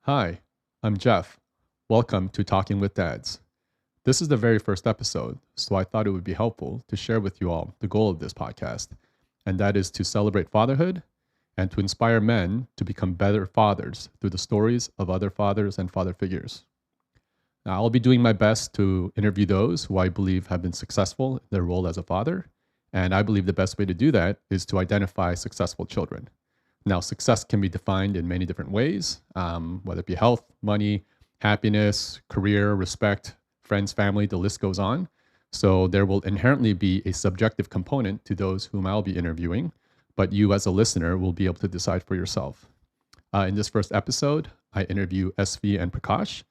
Hi, I'm Jeff. Welcome to Talking with Dads. This is the very first episode, so I thought it would be helpful to share with you all the goal of this podcast, and that is to celebrate fatherhood and to inspire men to become better fathers through the stories of other fathers and father figures. Now, I'll be doing my best to interview those who I believe have been successful in their role as a father, and I believe the best way to do that is to identify successful children. Now, success can be defined in many different ways, whether it be health, money, happiness, career, respect, friends, family, the list goes on. So there will inherently be a subjective component to those whom I'll be interviewing, but you as a listener will be able to decide for yourself. In this first episode, I interview SV and Prakash.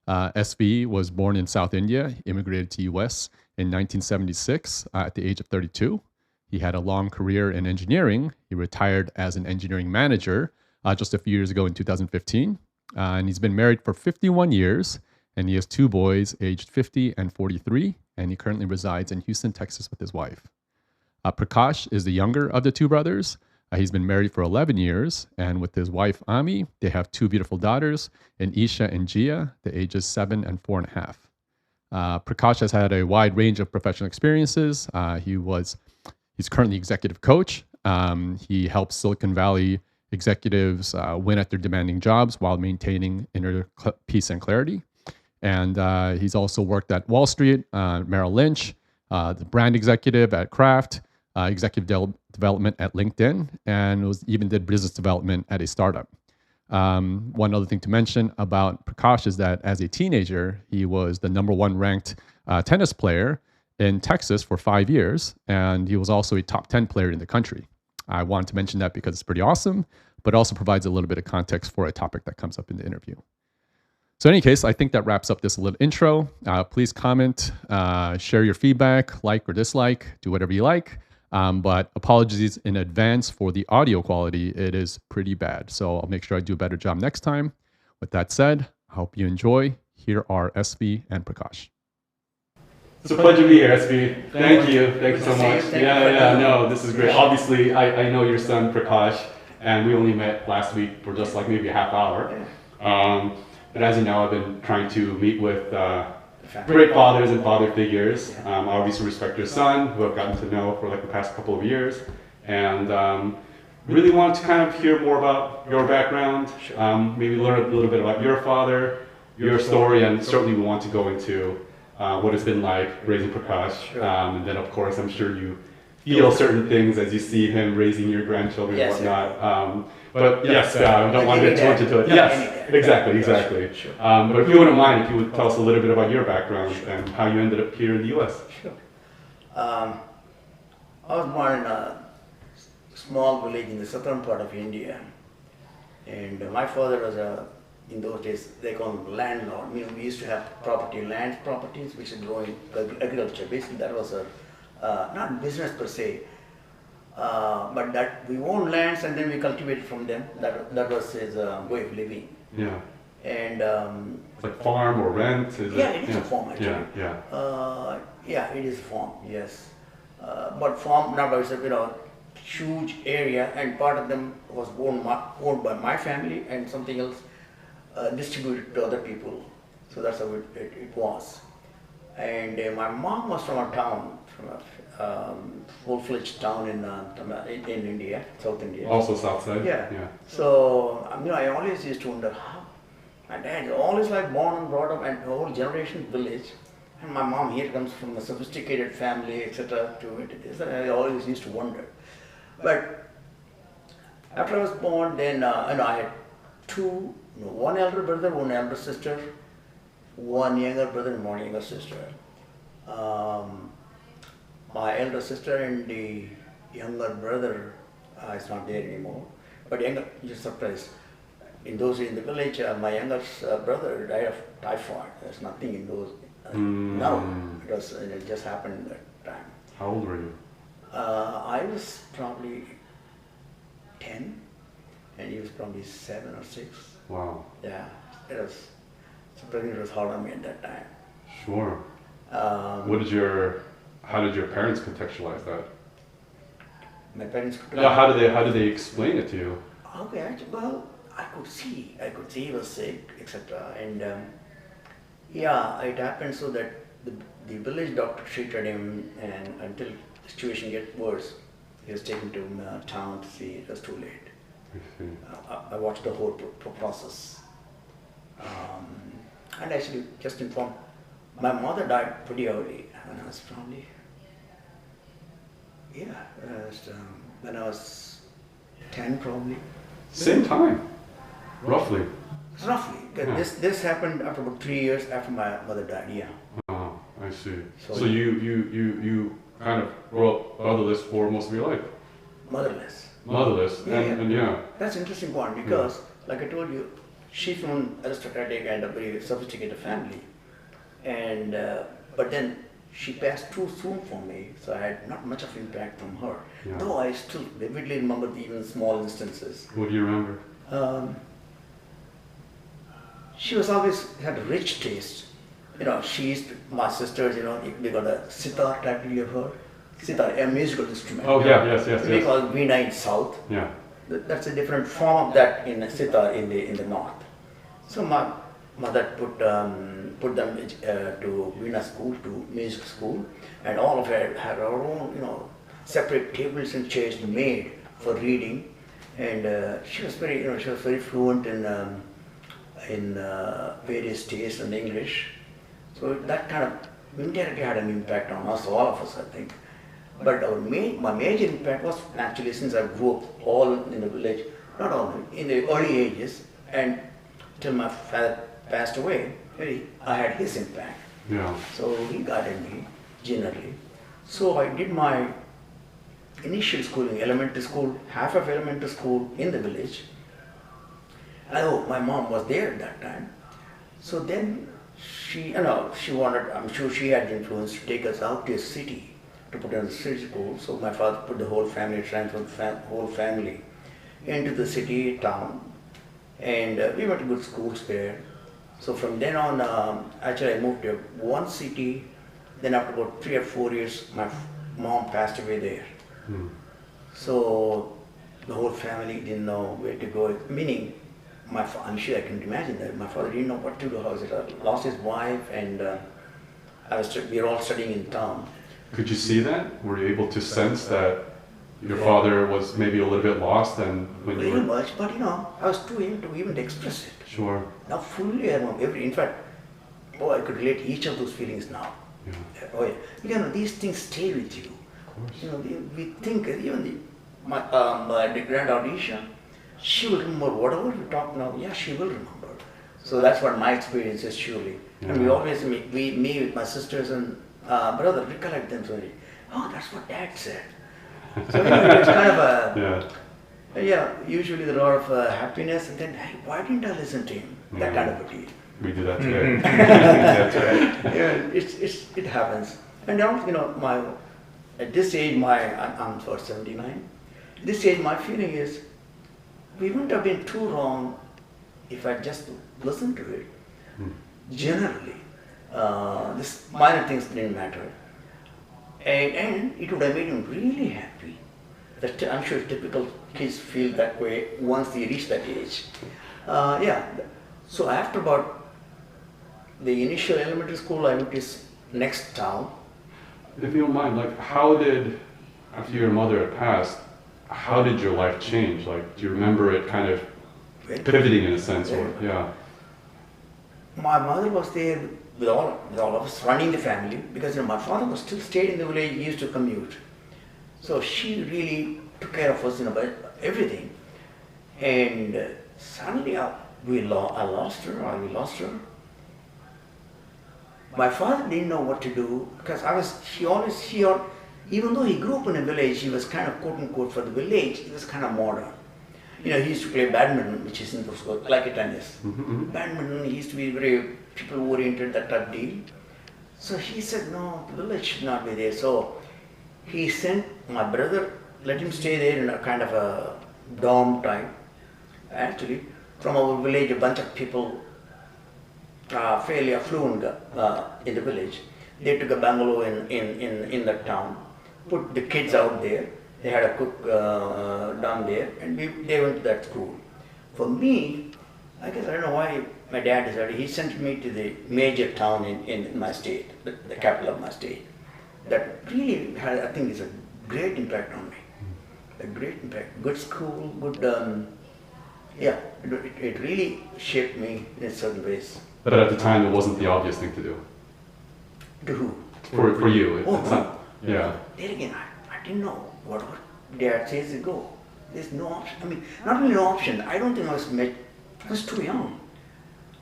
SV was born in South India, immigrated to US in 1976 at the age of 32. He had a long career in engineering. He retired as an engineering manager just a few years ago in 2015. And he's been married for 51 years. And he has two boys aged 50 and 43. And he currently resides in Houston, Texas with his wife. Prakash is the younger of the two brothers. He's been married for 11 years. And with his wife, Ami, they have two beautiful daughters, Isha and Gia, the ages 7 and 4.5. Prakash has had a wide range of professional experiences. He's currently executive coach. He helps Silicon Valley executives win at their demanding jobs while maintaining inner peace and clarity. And he's also worked at Wall Street, Merrill Lynch, the brand executive at Kraft, executive development at LinkedIn, and even did business development at a startup. One other thing to mention about Prakash is that as a teenager, he was the number one ranked tennis player in Texas for 5 years, and he was also a top 10 player in the country. I wanted to mention that because it's pretty awesome, but also provides a little bit of context for a topic that comes up in the interview. So in any case, I think that wraps up this little intro. Please comment, share your feedback, like or dislike, do whatever you like. But apologies in advance for the audio quality. It is pretty bad. So I'll make sure I do a better job next time. With that said, I hope you enjoy. Here are SV and Prakash. It's a pleasure to be here, SB. Thank you. Thank you so much. No, this is great. Obviously, I know your son, Prakash, and we only met last week for just like maybe a half hour. But as you know, I've been trying to meet with great fathers and father figures. I obviously respect your son, who I've gotten to know for like the past couple of years. And really want to kind of hear more about your background, maybe learn a little bit about your father, your story, and certainly we want to go into what it's been like raising Prakash. And then, of course, I'm sure you feel certain things as you see him raising your grandchildren and whatnot. But yes, I don't want to get too much into it. Yes, exactly. But if you wouldn't mind, if you would tell us a little bit about your background and how you ended up here in the U.S. Sure. I was born in a small village in the southern part of India. And my father was in those days, they call him landlord. We used to have land properties, which is growing agriculture. Basically, that was not business per se, but that we own lands and then we cultivated from them. That was his way of living. Yeah. And like farm or rent? It is a farm actually. It is a farm. Yes, but farm now is a huge area, and part of them was owned by my family, and something else distributed to other people. So that's how it was. And my mom was from a town, from a full-fledged town in India, South India. Also South Side? Yeah. So, I always used to wonder how. My dad always born and brought up and a whole generation village. And my mom here comes from a sophisticated family, etc. I always used to wonder. But after I was born, then I had one elder brother, one elder sister, one younger brother and one younger sister. My elder sister and the younger brother is not there anymore. But you're surprised. In those days in the village, my younger brother died of typhoid. There's nothing in those. Now it just happened that time. How old were you? I was probably 10, and he was probably 7 or 6. Wow. Yeah, it was. It was hard on me at that time. Sure. How did your parents contextualize that? My parents. How did they explain it to you? Okay, well, I could see he was sick, etc. And yeah, it happened so that the village doctor treated him, and until the situation get worse, he was taken to town to see. It was too late. I watched the whole process. And actually, just informed, my mother died pretty early when I was probably, when I was 10 probably. Same time, roughly. Roughly. Yeah. This happened after about 3 years after my mother died, yeah. Oh, I see. So- So you kind of grew up motherless for most of your life. Motherless. Motherless, Yeah, and yeah. That's an interesting point because, like I told you, she's from an aristocratic and a very sophisticated family. And, but then she passed too soon for me, so I had not much of impact from her. Yeah. Though I still vividly remember the even small instances. What do you remember? She was always had a rich taste. You know, she used to, my sisters, you know, we got a sitar type, you have heard? Sitar, a musical instrument. Oh yeah, yes. We call it veena in south. Yeah. That's a different form of that in sitar in the north. So my mother put them to veena school, to music school, and all of her had her own, you know, separate tables and chairs made for reading. And she was very fluent in various tastes and English. So that kind of indirectly had an impact on us, all of us, I think. But my major impact was actually since I grew up all in the village, not all, in the early ages, and till my father passed away, I had his impact. Yeah. So he guided me generally. So I did my initial schooling, elementary school, half of elementary school in the village. My mom was there at that time. So then she wanted, I'm sure she had influence to take us out to a city, to put us in the city school. So my father put the whole family, transferred the whole family into the city, town. And we went to good schools there. So from then on, actually I moved to one city. Then after about 3 or 4 years, my mom passed away there. So the whole family didn't know where to go. Meaning, I'm sure I can imagine that my father didn't know what to do. How was it? Lost his wife, and we were all studying in town. Could you see that? Were you able to sense that your father was maybe a little bit lost, and when you Very were... much, but I was too young to even express it. Sure. Now fully I remember in fact, I could relate to each of those feelings now. Yeah. Oh yeah, these things stay with you. Of course. We think even my grand Odisha, she will remember whatever we talk now. Yeah, she will remember. So that's what my experience is surely. Yeah. And we always me with my sisters and brother recollect them so oh, that's what Dad said. So it's kind of a usually there are a lot of happiness, and then hey, why didn't I listen to him? That kind of a deal. We do that today. That's right. Yeah, it happens. And now at this age I'm 79. This age my feeling is we wouldn't have been too wrong if I just listened to it. Generally, this minor things didn't matter, and it would have made him really happy. I'm sure typical kids feel that way once they reach that age. So after about the initial elementary school, I went to this next town. If you don't mind, like, how did, after your mother had passed, how did your life change? Like, do you remember it kind of pivoting in a sense, or yeah? My mother was there with all of us running the family because my father was still stayed in the village. He used to commute, so she really took care of us, everything. And suddenly I lost her. We lost her. My father didn't know what to do because even though he grew up in a village, he was kind of quote unquote for the village. He was kind of modern. He used to play badminton, which is in those like a tennis. Badminton, he used to be very people-oriented, that type deal. So he said, no, the village should not be there. So he sent my brother, let him stay there in a kind of a dorm type. Actually, from our village, a bunch of people, fairly affluent in the village, they took a bungalow in that town, put the kids out there. They had a cook down there, and they went to that school. for me, I guess I don't know why my dad decided. He sent me to the major town in my state, the capital of my state. That really had, I think, is a great impact on me. A great impact. Good school, good, yeah, it really shaped me in certain ways. But at the time, it wasn't the obvious thing to do. To who? For you. Oh, It's no. not, yeah. There again, I didn't know what dad says to go. There's no option. I mean, not only no option, I don't think I was too young.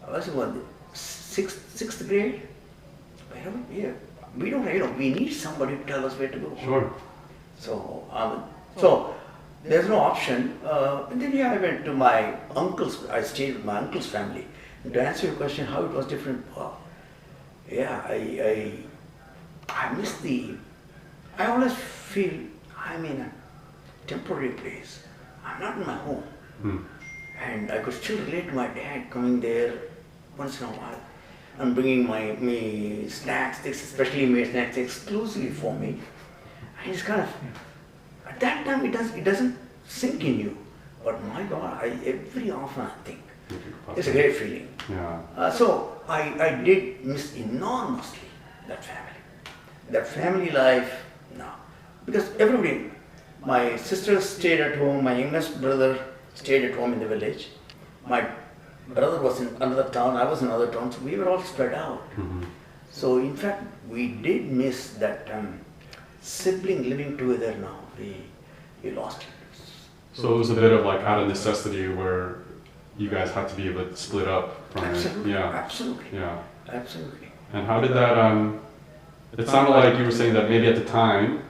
I was what, sixth grade? Yeah. We don't, we need somebody to tell us where to go. Sure. So there's no option. And then I went to my uncle's, I stayed with my uncle's family. And to answer your question, how it was different, yeah, I miss I always feel I'm in a temporary place. I'm not in my home. And I could still relate to my dad coming there once in a while and bringing me snacks, especially made snacks exclusively for me. And it's kind of, at that time it doesn't sink in you. But my God, every often I think, it's a great feeling. Yeah. So I did miss enormously that family. That family life, no. Because everybody, my sister stayed at home, my youngest brother stayed at home in the village. My brother was in another town, I was in another town, so we were all spread out. So in fact, we did miss that sibling living together now. We lost it. So it was a bit of like out of necessity where you guys had to be a bit split up from Absolutely, it. Yeah. absolutely, Yeah. absolutely. And how did that, it sounded like you were saying that maybe at the time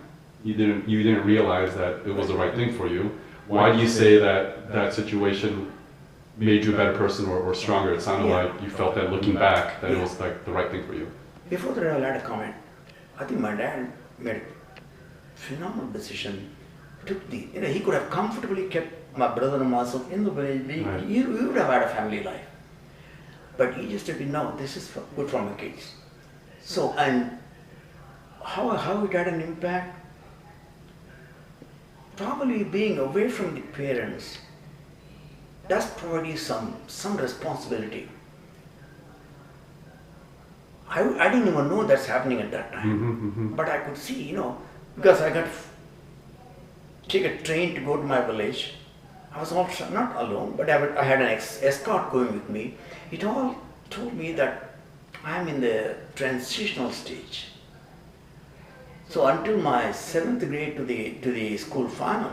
you didn't realize that it was the right thing for you. Why do you say that situation made you a better person or stronger? It sounded like you felt that looking back that it was like the right thing for you. Before that, I'll add a comment. I think my dad made a phenomenal decision. He could have comfortably kept my brother and myself in the village. Right. We would have had a family life. But he just said, no, this is good for my kids. So, and how it had an impact? Probably being away from the parents does provide you some responsibility. I didn't even know that's happening at that time. But I could see, because I got to take a train to go to my village. I was also not alone, but I had an escort going with me. It all told me that I'm in the transitional stage. So until my 7th grade to the school final,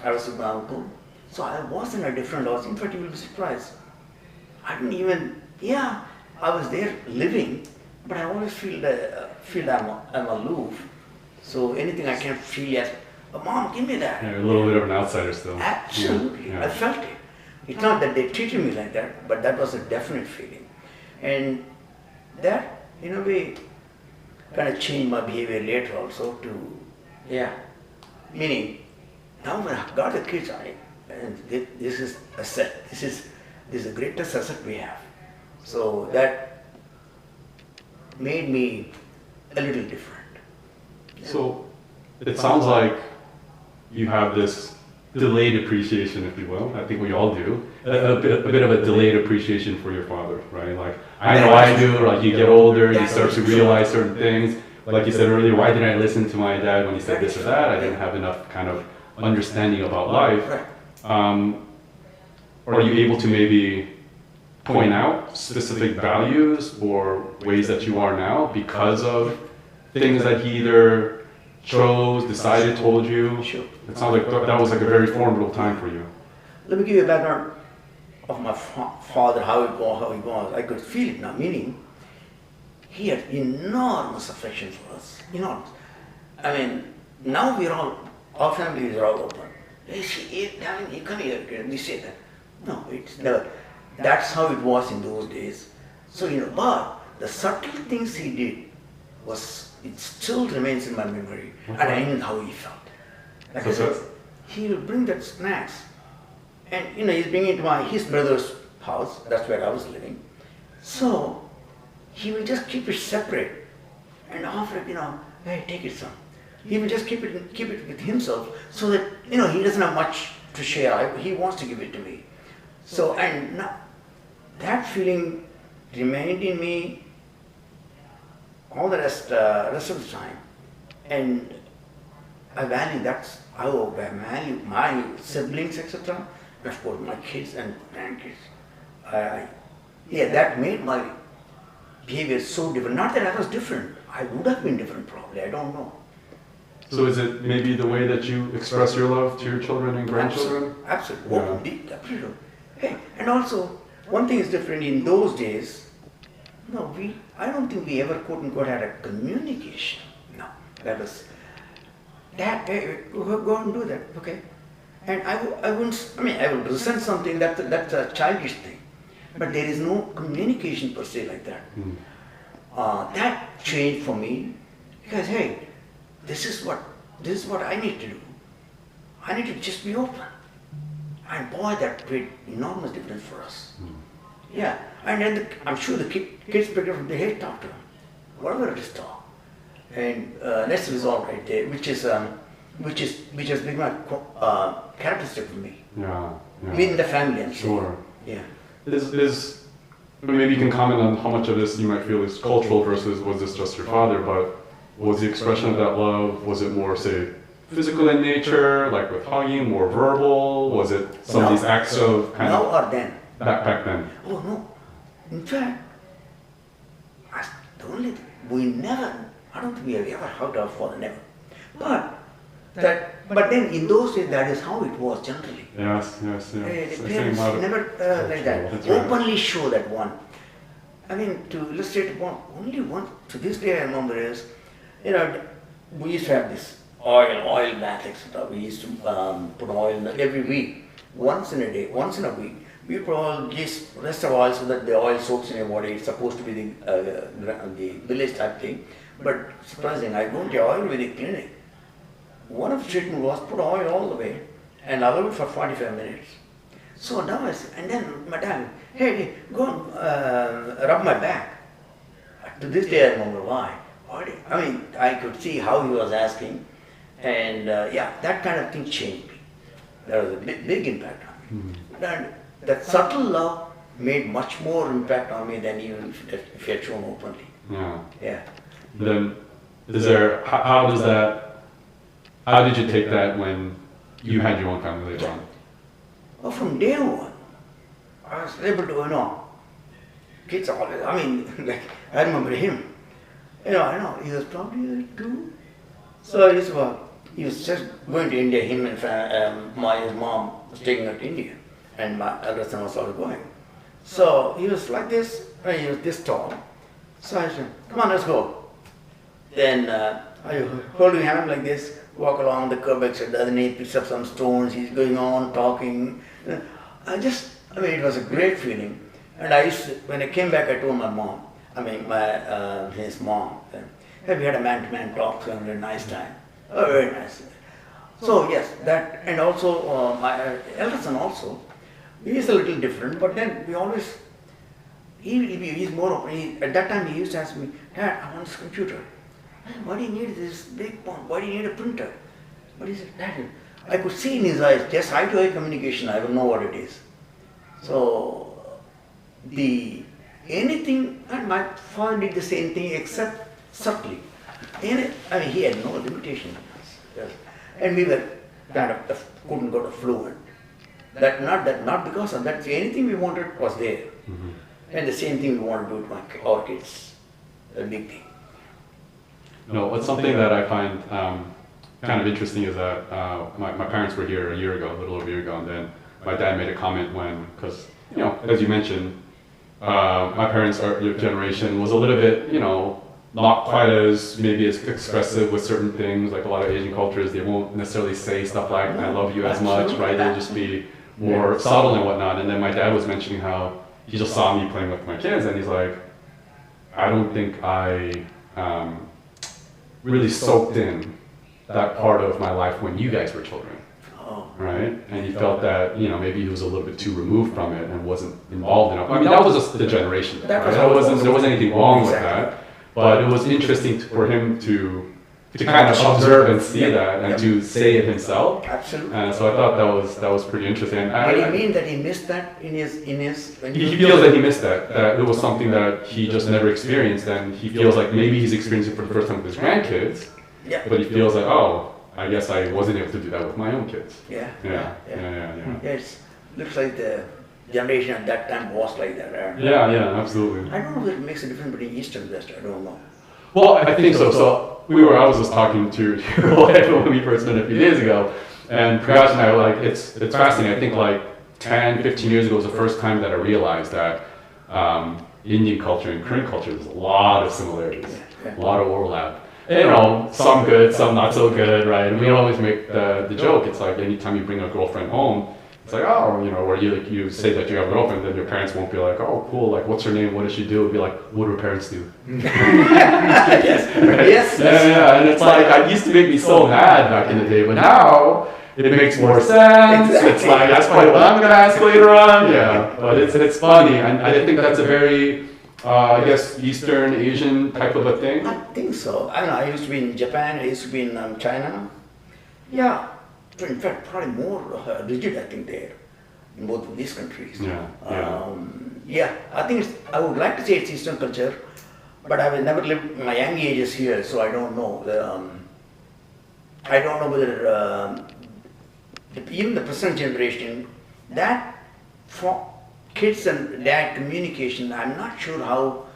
I was with my uncle. So I was in a different house. In fact, you will be surprised. I didn't even, I was there living, but I always feel I'm aloof. So anything I can feel as, Mom, give me that. Yeah, a little bit of an outsider still. Absolutely, Yeah. I felt it. It's not that they treated me like that, but that was a definite feeling. And that, in a way, kind of changed my behavior later also to, meaning, now when I got the kids, and this is asset, this is the greatest asset we have. So that made me a little different. So it sounds like you have this delayed appreciation, if you will. I think we all do. A bit of a delayed appreciation for your father, right? Like, I know I do, like you get older, you start to realize certain things. Like you said earlier, why didn't I listen to my dad when he said this or that? I didn't have enough kind of understanding about life. Are you able to maybe point out specific values or ways that you are now because of things that he either chose, decided, told you? Sure. It sounds like that was like a very formidable time for you. Let me give you a background of my father, how he was. I could feel it now, meaning he had enormous affection for us, enormous. I mean, now our families are all open. Hey, darling, you come here, we say that. No, it's never. That's how it was in those days. So, but the subtle things he did it still remains in my memory, and I knew how he felt. Like I said, he will bring that snacks, and he's bringing it to his brother's house. That's where I was living. So he will just keep it separate and offer it. Hey, take it, son. He will just keep it with himself, so that he doesn't have much to share. He wants to give it to me. So, and now, that feeling remained in me all the rest of the time. And I value that's how I value my siblings, etc. Of course, my kids and grandkids. Yeah, that made my behavior so different. Not that I was different. I would have been different probably. I don't know. So is it maybe the way that you express your love to your children and grandchildren? Absolutely. Yeah. Oh, indeed, absolutely. Hey, and also, one thing is different in those days. No, I don't think we ever quote unquote had a communication. No, that was that. Hey, go and do that, okay? And I wouldn't. I mean, I would resent something. That's a childish thing. But there is no communication per se like that. That changed for me because hey, this is what I need to do. I need to just be open. And boy, that made enormous difference for us. Yeah, and then I'm sure the kids pick up from the head, talk to them, whatever it is, talk, and let's resolve right there, which has become a characteristic for me. Yeah. Within the family, I'm Sure. Yeah. Is maybe you can comment on how much of this you might feel is cultural versus was this just your father, but was the expression of that love, was it more, say, physical in nature, like with hugging, more verbal? Was it some of these acts of kind now of or then? back then? Oh no. In fact, we never. I don't think we have ever hugged our father, never. But then in those days, that is how it was generally. Yes. The parents never like that. That's right. Openly show that one. I mean, to illustrate only one, to this day I remember is, we used to have this oil bath, etc. We used to put oil every week, once in a week. We put oil, just rest of oil so that the oil soaks in your body. It's supposed to be the village type thing. But surprising, I go to the Ayurvedic clinic. One of the treatment was put oil all the way and allow it for 45 minutes. So now and then madam, hey, go and rub my back. To this day I remember why. I mean, I could see how he was asking, and that kind of thing changed me. There was a big impact on me. And that subtle love made much more impact on me than even if he had shown openly. Yeah. Then, how did you take that when you had your own family later on? Well, from day one, I was able to, kids always, like, I remember him. I know, he was probably 2. So he was just going to India, him and his mom was taking her to India. And my elder son was also going. So he was like this, he was this tall. So I said, come on, let's go. Then I hold his hand like this, walk along the curb, etc. Then he picks up some stones, he's going on, talking. It was a great feeling. And when I came back, I told my mom, his mom, hey, we had a man-to-man talk, so it was a nice time. Oh, very nice. So yes, that, and also my elder son also, he is a little different, but then we always, he's more open. At that time he used to ask me, Dad, I want this computer. Why do you need this big phone? Why do you need a printer? But he said, Dad, I could see in his eyes, just eye-to-eye communication, I will know what it is. So, anything, and my father did the same thing except subtly. He had no limitation. Yes. And we were kind of, couldn't go to fluent. Not because of that, anything we wanted was there. And the same thing we want to do to our kids. A big thing. No, it's something that I find kind of interesting is that my parents were here a little over a year ago, and then my dad made a comment because, as you mentioned, my parents' generation was a little bit, not quite as expressive with certain things, like a lot of Asian cultures, they won't necessarily say stuff like, I love you as much, right? They'll just be more subtle and whatnot. And then my dad was mentioning how he just saw me playing with my kids, and he's like, I don't think I really soaked in that part of my life when you guys were children, right? And he felt that, maybe he was a little bit too removed from it and wasn't involved enough. That was just the generation, right? There wasn't anything wrong with that, but it was interesting for him to to kind of observe and see that and Yep. to say it himself. Absolutely. So I thought that was pretty interesting. Did he mean that he missed that in his when He feels that he missed that it was something that he just never experienced, and he feels like maybe he's experiencing it for the first time with his grandkids, Yeah. but he feels like, oh, I guess I wasn't able to do that with my own kids. Yeah. Yeah. Yes. Looks like the generation at that time was like that. Right? Yeah, absolutely. I don't know if it makes a difference between East and West. I don't know. Well, I think so. So I was just talking to your wife when we first met a few days ago, and Prakash and I were like, it's fascinating. I think like 10, 15 years ago was the first time that I realized that Indian culture and Korean culture, there's a lot of similarities, a lot of overlap. And, you know, some good, some not so good, right? And we always make the joke. It's like anytime you bring a girlfriend home, it's like, oh, you know, where you say that you have a girlfriend, then your parents won't be like, oh, cool, like, what's her name? What does she do? It'll be like, what do her parents do? Yes. Right? Yes. Yeah, and it's like, it used to make me so mad back in the day, but now it makes more sense. Exactly. It's like, that's probably what I'm going to ask later on. Yeah, but it's funny, and I think that's a very, I guess, Eastern Asian type of a thing. I think so. I don't know. I used to be in Japan. I used to be in China. Yeah. In fact, probably more rigid, I think, there in both of these countries. Yeah. I think I would like to say it's Eastern culture, but I will never lived my young ages here, so I don't know. I don't know whether even the present generation, that for kids and dad communication, I'm not sure how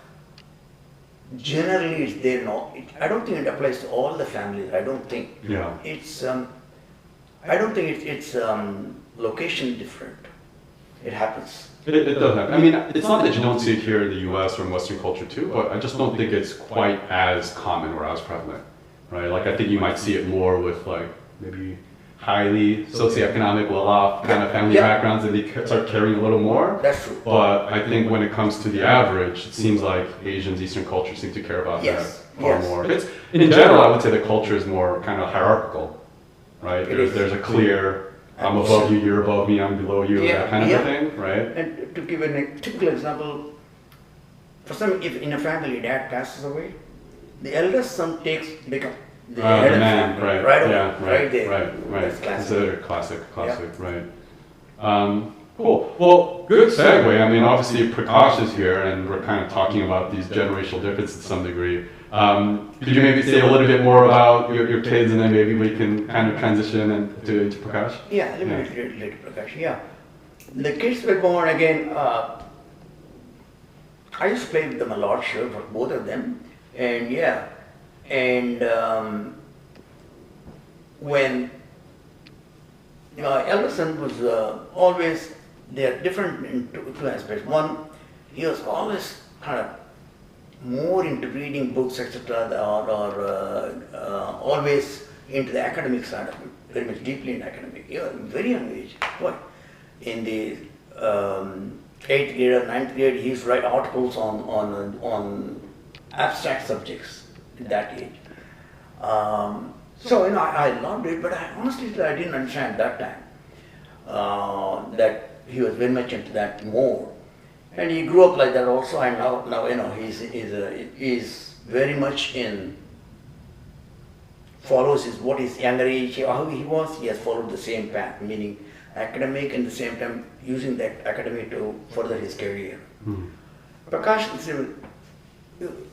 generally it's there now. I don't think it applies to all the families. I don't think. Yeah. It's. I don't think it's location different. It happens. It does happen. I mean, it's not that you don't see it here in the U.S. or in Western culture too, but I just don't think it's quite as common or as prevalent, right? Like, I think you might see it more with like maybe highly socioeconomic, well-off kind of family backgrounds that they start carrying a little more. That's true. But I think when it comes to the average, it seems like Asians, Eastern culture seem to care about that far more. It's, in general, I would say the culture is more kind of hierarchical, right? There's a clear, I'm above you, you're above me, I'm below you, that kind of a thing, right? And to give a typical example, for some, if in a family dad passes away, the eldest son becomes the head of the man, family, right? right, Yeah, away, right there. right. That's classic. Considered classic, right? Cool. Well, good segue. I mean, obviously Prakash is here, and we're kind of talking about these generational differences to some degree. Could you maybe say a little bit more about your kids, and then maybe we can kind of transition into Prakash? Yeah, let me relate to Prakash. Yeah, the kids were born again. I used to play with them a lot, sure, for both of them, and when eldest son was always, they're different in two aspects. One, he was always kind of more into reading books, etc., or always into the academic side of it, very much deeply in academic. Very young age. What? In the 8th grade or 9th grade, he used to write articles on abstract subjects at that age. So I loved it, but honestly I didn't understand that time that he was very much into that more. And he grew up like that also, and now he's very much follows what his younger age, how he was, he has followed the same path, meaning academic and at the same time using that academic to further his career. Prakash,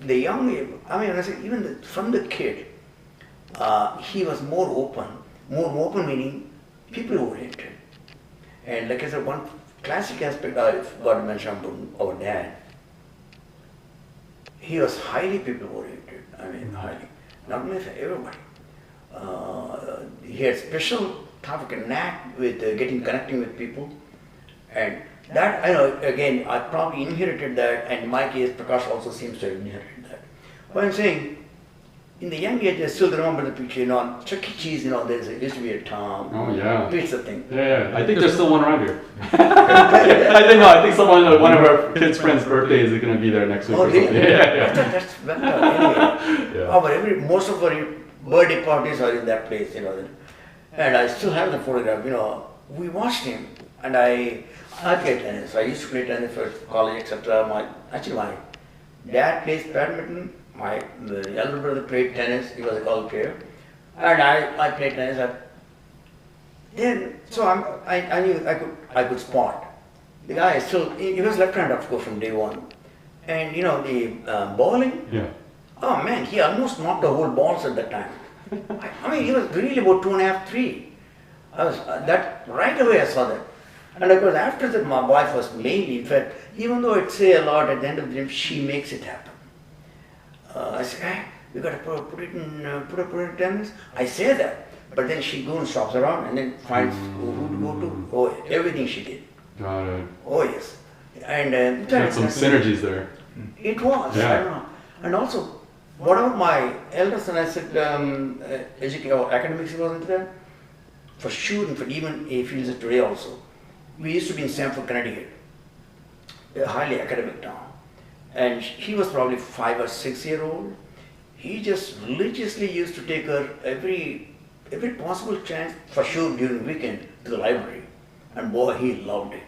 the young, even from the kid, he was more open meaning people oriented. And like I said, one classic aspect I got to mention about our dad, he was highly people oriented. Highly, not only for everybody. He had special type of knack with connecting with people, and that again I probably inherited that, and in my case Prakash also seems to have inherited that. What I'm saying, in the young age, I still remember the picture, Chuck E. Cheese, there used to be a Tom. Oh, yeah. Pizza thing. Yeah. I think there's still one around here. I think one of our kids' friends' birthdays is going to be there next week. Oh, or something. really? Yeah. That's anyway. Most of our birthday parties are in that place, And I still have the photograph, We watched him, and I played tennis. I used to play tennis for college, etc. My dad plays badminton. the elder brother played tennis. He was a college player, and I played tennis. I knew I could spot. The guy still he was left-handed of course from day one, and the bowling. Yeah. Oh man, he almost knocked the whole balls at that time. I mean, he was really about 2.5, 3. I was that right away I saw that. And of course, after that, my wife was mainly, in fact, even though I'd say a lot, at the end of the day, she makes it happen. I say, hey, we got to put it in tennis. I say that, but then she goes and shops around and then finds who to go to. Oh, everything she did. Got it. Oh yes, and Had some synergies there. it was. Yeah. I don't know. And also, what about my eldest son? I said, academics he wasn't there. For sure, and for even he feels it today also. We used to be in Stamford, Connecticut, a highly academic town. And he was probably 5 or 6 year old. He just religiously used to take her every possible chance, for sure during the weekend, to the library. And boy, he loved it.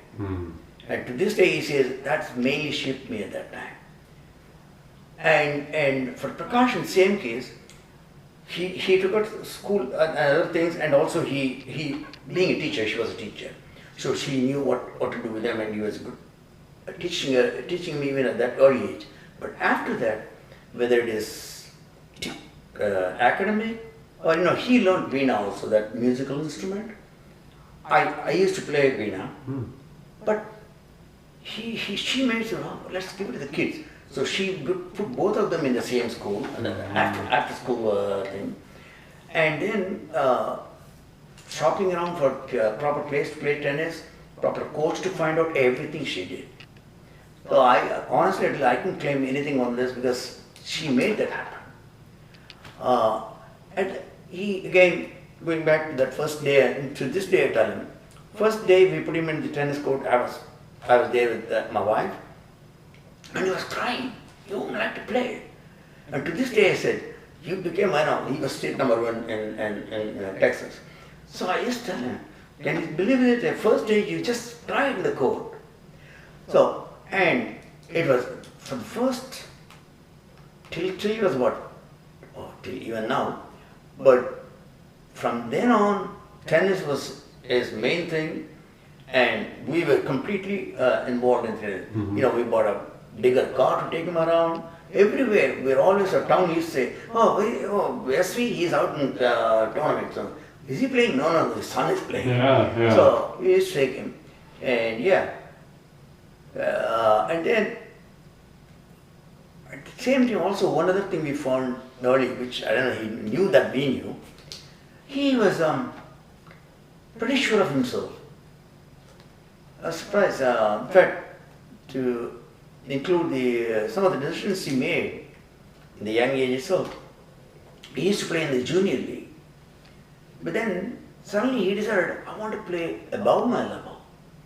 And to this day he says, that's mainly shaped me at that time. And for Prakash, in the same case, he took her to school and other things, and also he being a teacher, she was a teacher. So she knew what to do with them, and he was good at teaching me even at that early age. But after that, whether it is academic or he learned veena also, that musical instrument. I used to play veena, but she made it, let's give it to the kids. So she put both of them in the same school, and after school thing, and then shopping around for proper place to play tennis, proper coach to find out everything she did. So I honestly I can claim anything on this because she made that happen. And he again going back to that first day, and to this day I tell him, first day we put him in the tennis court. I was there with my wife. And he was crying. He wouldn't like to play. And to this day I said, you became, he was state number 1 in Texas. So I used to tell him, can you believe it, the first day you just cried in the court. So, and it was, for the first, till he was what? Oh, till even now. But from then on, tennis was his main thing. And we were completely involved in tennis. We bought a bigger car to take him around. Everywhere, we're always a town used to say, SV, he's out in tournament. So, is he playing? No, his son is playing. Yeah. So we used to take him. And and then at the same time also one other thing we found early, which I don't know, he knew that we knew. He was pretty sure of himself. I was surprised. In fact, to include some of the decisions he made in the young age itself. He used to play in the junior league. But then suddenly he decided, I want to play above my level.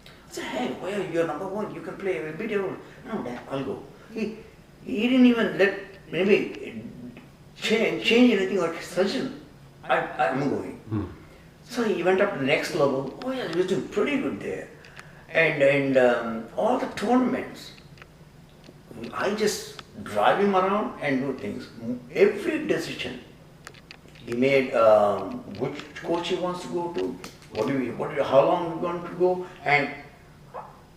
I said, hey, well, you're number 1, you can play a bit above. No, Dad, I'll go. He didn't even let maybe change anything or suggestion. I'm going. So he went up to the next level. Oh yeah, he was doing pretty good there. And all the tournaments, I just drive him around and do things. Every decision he made, which coach he wants to go to, how long we're going to go, and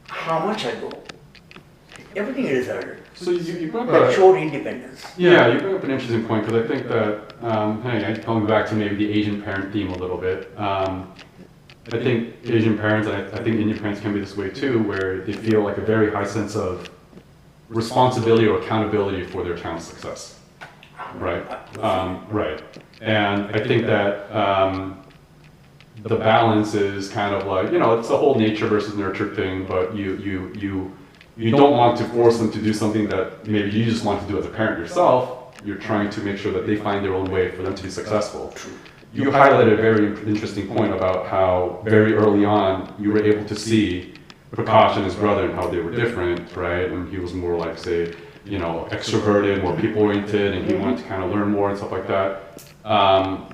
how much I go. Everything is decided. So you brought That up, showed independence. yeah, you brought up an interesting point because I think that, going back to maybe the Asian parent theme a little bit, I think Asian parents, and I think Indian parents can be this way too, where they feel like a very high sense of responsibility or accountability for their child's success, right? Right. And I think that the balance is kind of like, it's the whole nature versus nurture thing, but you don't want to force them to do something that maybe you just want to do as a parent yourself. You're trying to make sure that they find their own way for them to be successful. You highlighted a very interesting point about how very early on you were able to see Prakash and his brother and how they were different, right? And he was more like, say, extroverted, more people-oriented, and he wanted to kind of learn more and stuff like that. How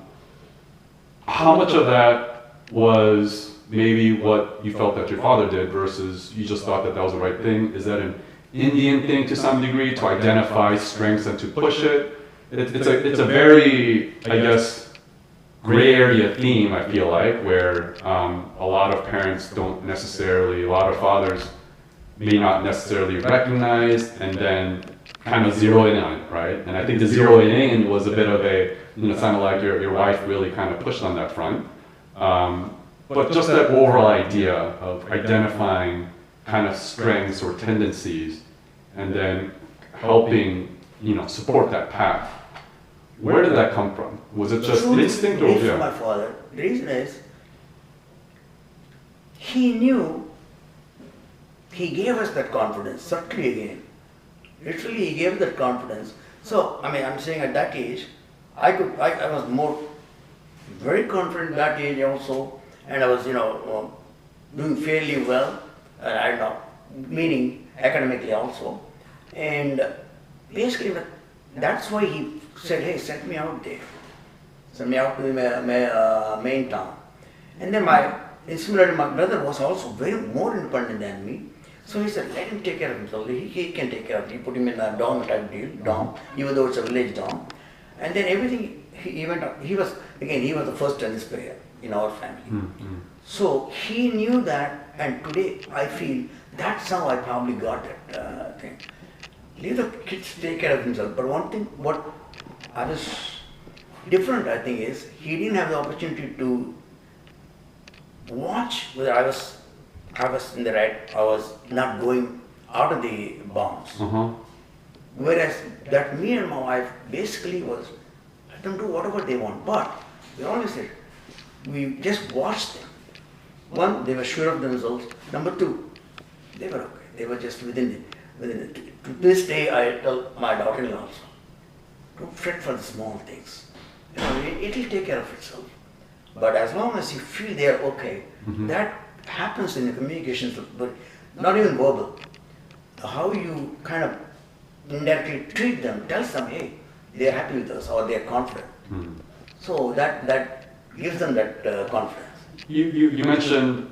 much of that was maybe what you felt that your father did versus you just thought that that was the right thing? Is that an Indian thing to some degree to identify strengths and to push it. It's a very, I guess, gray area theme, I feel like, where a lot of parents don't necessarily, a lot of fathers may not necessarily recognize and then kind of zero in on it, right? And I think the zeroing in was a bit of a, it sounded like your wife really kind of pushed on that front. But just that overall idea of identifying kind of strengths or tendencies and then helping, support that path. Where did that come from? Was it just instinct or from my father. The reason is, he knew, he gave us that confidence, subtly again. Literally, he gave that confidence. So, I'm saying at that age, I was very confident at that age also, and I was, doing fairly well, I don't know, meaning academically also. And basically, that's why he said, hey, send me out there. Send me out to the main town. And then similarly, my brother was also more independent than me. So he said, let him take care of himself. He can take care of it. He put him in a dorm type deal, even though it's a village dorm. And then everything, he went up. He was the first tennis player in our family. Mm-hmm. So he knew that, and today I feel that's how I probably got that thing. Leave the kids take care of themselves. But one thing, what I was different, I think, is he didn't have the opportunity to watch whether I was in the right, I was not going out of the bounds. Uh-huh. Whereas that me and my wife basically was, let them do whatever they want. But we always said, we just watched them. One, they were sure of themselves. Number two, they were okay. They were just within it. To this day, I tell my daughter-in-law also, don't fret for the small things. It'll take care of itself. But as long as you feel they're okay, that happens in the communications, but not even verbal. How you kind of indirectly treat them tells them, hey, they're happy with us or they're confident. So that gives them that confidence. You mentioned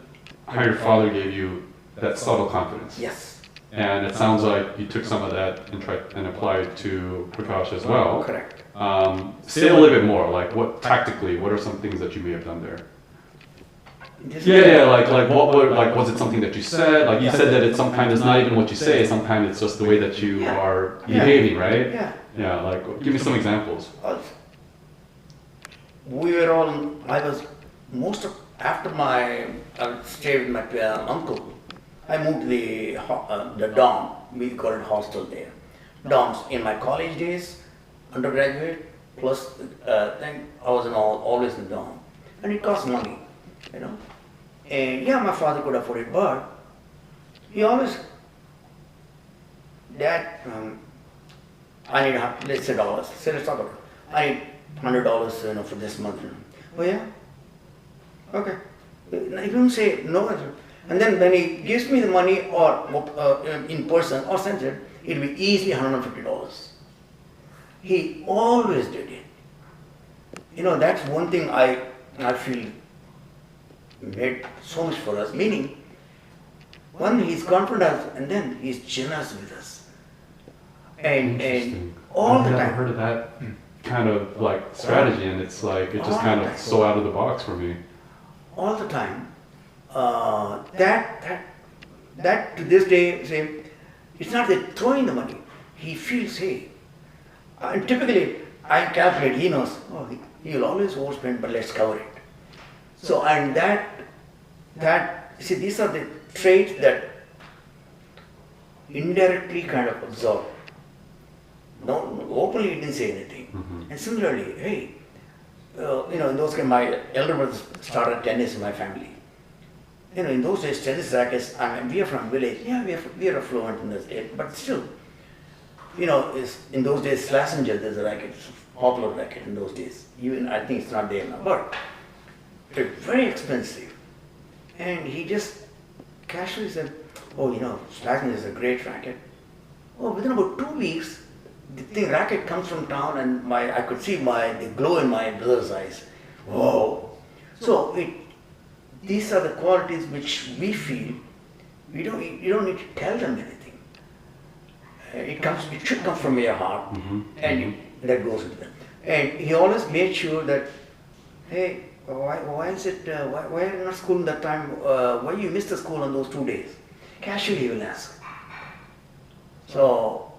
how your father gave you that subtle confidence. Yes. And it sounds like you took some of that and applied to Prakash as well. Correct. Say a little bit more, like what are some things that you may have done there? Like was it something that you said? Like you said that it's sometimes it's not even what you say, sometimes it's just the way that you are behaving, right? Yeah. Yeah, like give me some examples. After I stayed with my uncle, I moved to the dorm, we call it hostel there. Dorms in my college days, undergraduate, plus then I was always in the dorm. And it cost money, And my father could afford it, but he always, Dad, I need, let's say dollars. Say let's talk about it. I need $100, for this month. Oh yeah? Okay. He don't say no. And then when he gives me the money or in person or sends it, it'll be easily $150. He always did it. That's one thing I feel made so much for us. Meaning, one, he's confident us, and then he's generous with us. And all the time. I've never heard of that kind of like strategy, and it's like it just kind of so out of the box for me. All the time. That to this day, say, it's not that throwing the money. He feels, hey, and typically I calculate, he knows, he will always overspend, but let's cover it. So, and these are the traits that indirectly kind of absorb. No, openly he didn't say anything. And similarly, hey, in those days, my elder brother started tennis in my family. In those days, tennis rackets, we are from village. Yeah, we are affluent in this state, but still, in those days, Schlesinger, there's a racket, popular racket in those days. Even I think it's not there now, but they're very expensive. And he just casually said, Schlesinger is a great racket. Within about 2 weeks, the racket comes from town, and I could see the glow in my brother's eyes. Whoa! So these are the qualities which we feel you don't need to tell them anything. it should come from your heart, and that goes into that. And he always made sure that, hey, why is it, why are you not school that time, why you missed the school on those 2 days? Casually he will ask. So,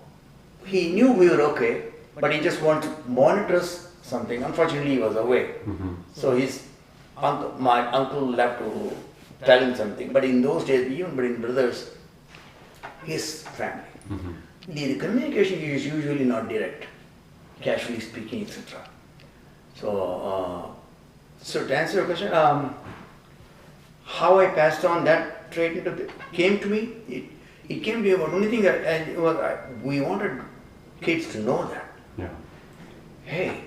he knew we were okay, but he just wanted to monitor something. Unfortunately, he was away. So my uncle left to tell him something. But in those days, even between brothers, his family, the communication is usually not direct, casually speaking, etc. So, so to answer your question, how I passed on that trait came to me. It came to me about only thing that we wanted kids to know that. Yeah. Hey,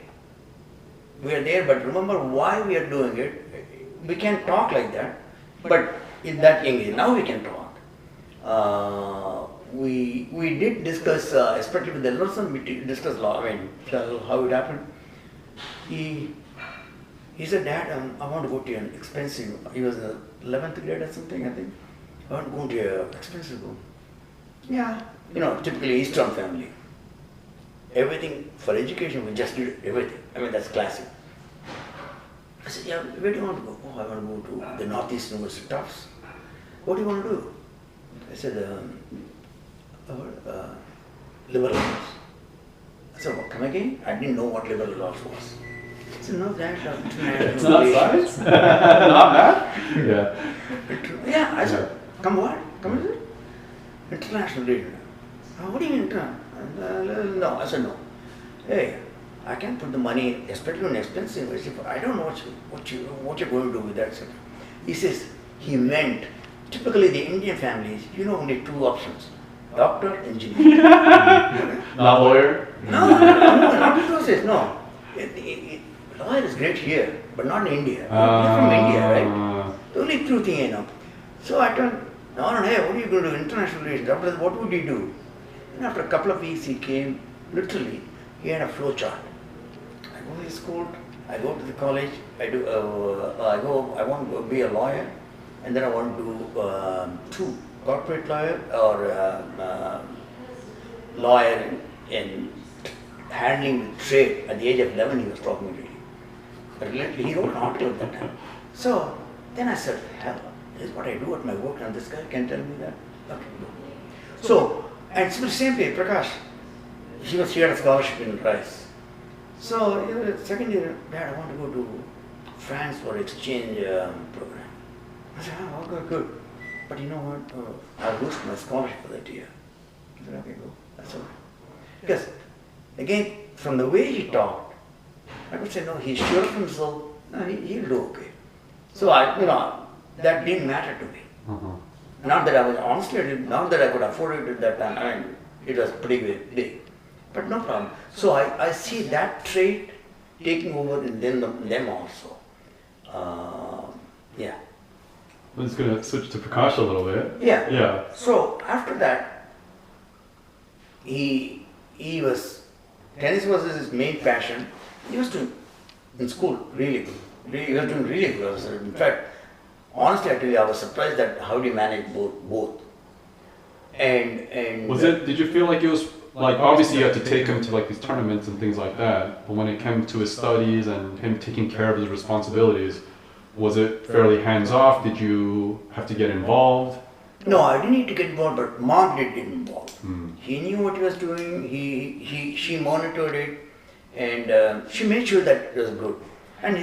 we are there, but remember why we are doing it. We can talk like that, but in that young age, now we can talk. We did discuss, especially with the elder son, we discussed law. I mean, how it happened. He said, Dad, I want to go to an expensive. He was 11th grade or something, I think. I want to go to an expensive room. Yeah, typically Eastern family. Everything for education, we just did everything. I mean, that's classic. I said, yeah, where do you want to go? Oh, I want to go to the Northeast University Tufts. What do you want to do? I said, liberal arts. I said, well, come again? I didn't know what liberal arts was. I said, no, that it's not science? Not math? Yeah. Yeah, I said, come what? Come is it? International relations. What do you mean international? No, I said no. Hey, I can't put the money, especially on expensive university. I don't know what you're going to do with that. He says he meant typically the Indian families, only two options: doctor, engineer. Not lawyer. No, not the process. No, lawyer is great here, but not in India. You're from India, right? The only true thing, So I told, no, hey, what are you going to do? International relations. After that, what would you do? And after a couple of weeks, he came. Literally, he had a flow chart. I go to school. I go to the college. I want to be a lawyer, and then I want to do corporate lawyer or lawyer in handling trade. At the age of 11, he was talking to me. But he wrote an article at that time. So then I said, hell, this is what I do at my work, and this guy can tell me that. Okay, go. So, and it's the same way, Prakash. He had a scholarship in Rice. So, second year, Dad, I want to go to France for exchange program. I said, okay, good. But you know what? I'll lose my scholarship for that year. I said, okay, go. That's all right. Because, again, from the way he talked, I could say, no, he's sure of himself. No, he'll do okay. So, that didn't matter to me. Not that I was, honestly, not that I could afford it at that time. I mean, it was pretty big. But no problem. So I see that trait taking over in them also. Yeah. I'm just going to switch to Prakash a little bit. Yeah. Yeah. So after that, tennis was his main passion. He was doing in school really good. He was doing really good. In fact, honestly, I tell you, I was surprised that how do you manage both. And Did you feel like it was, like, obviously you had to take him to like these tournaments and things like that, but when it came to his studies and him taking care of his responsibilities, was it fairly hands-off? Did you have to get involved? No, I didn't need to get involved, but Mom did get involved. He knew what he was doing, she monitored it, and she made sure that it was good. And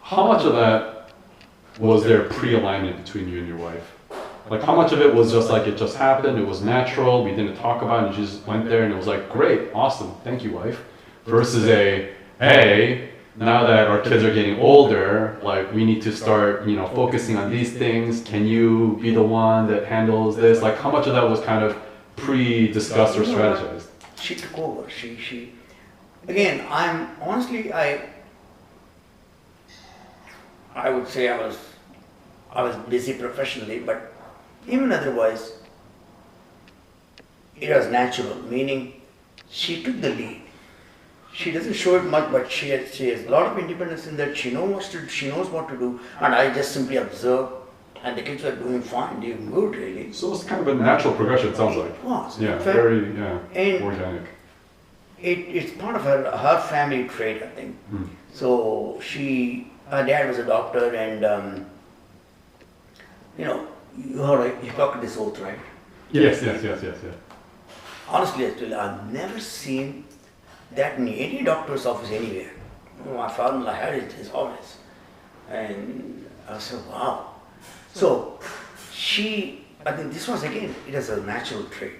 How much of that was there pre-alignment between you and your wife? Like, how much of it was just like it just happened, it was natural, we didn't talk about it, and you just went there and it was like, great, awesome, thank you, wife, versus hey, now that our kids are getting older, like, we need to start, focusing on these things, can you be the one that handles this? Like, how much of that was kind of pre-discussed or strategized? She took over, again, I would say I was busy professionally, but even otherwise, it was natural, meaning she took the lead. She doesn't show it much, but she has a lot of independence in that she knows what to do, and I just simply observe And the kids were doing fine, doing good, really. So it's kind of a natural progression, it sounds like. It was. Yeah, In fact, very and organic. it's part of her family trait, I think. So her dad was a doctor, and you heard Hippocrates oath, right? Yes. Honestly, actually, I've never seen that in any doctor's office anywhere. My father-in-law had it in his office, and I said, wow. So I think this was again, it is a natural trait.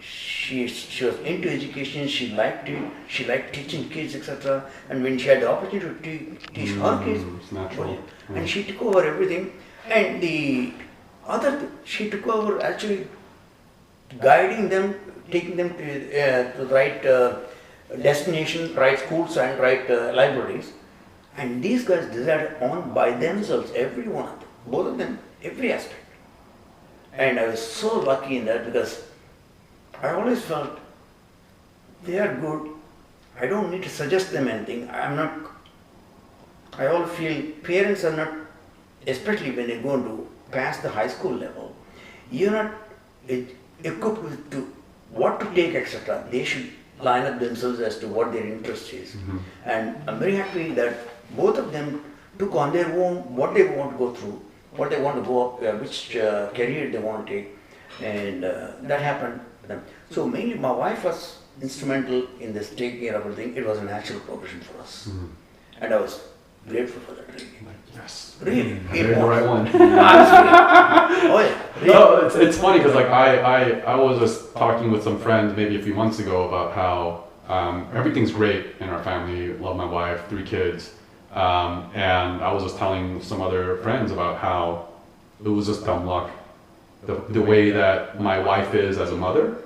She was into education, she liked it, she liked teaching kids, etc. And when she had the opportunity to teach her kids, it's natural. and she took over everything. And the she took over actually guiding them, taking them to the right destination, right schools and right libraries. And these guys decided on by themselves, every one of them, both of them, every aspect. And I was so lucky in that because I always felt they are good. I don't need to suggest them anything. I always feel parents are not, especially when they're going to pass the high school level, you're not equipped with what to take, etc. They should line up themselves as to what their interest is. And I'm very happy that both of them took on their own what they want to go through, what they want to go up, which career they want to take, and that happened to them. So mainly my wife was instrumental in this taking care of everything. It was a natural progression for us, and I was grateful for that. Really. Yes. Really, Very the right one. Oh yeah. Really. No, it's funny because like I was just talking with some friends maybe a few months ago about how everything's great in our family. Love my wife, 3 kids, and I was just telling some other friends about how it was just dumb luck. The way that my wife is as a mother,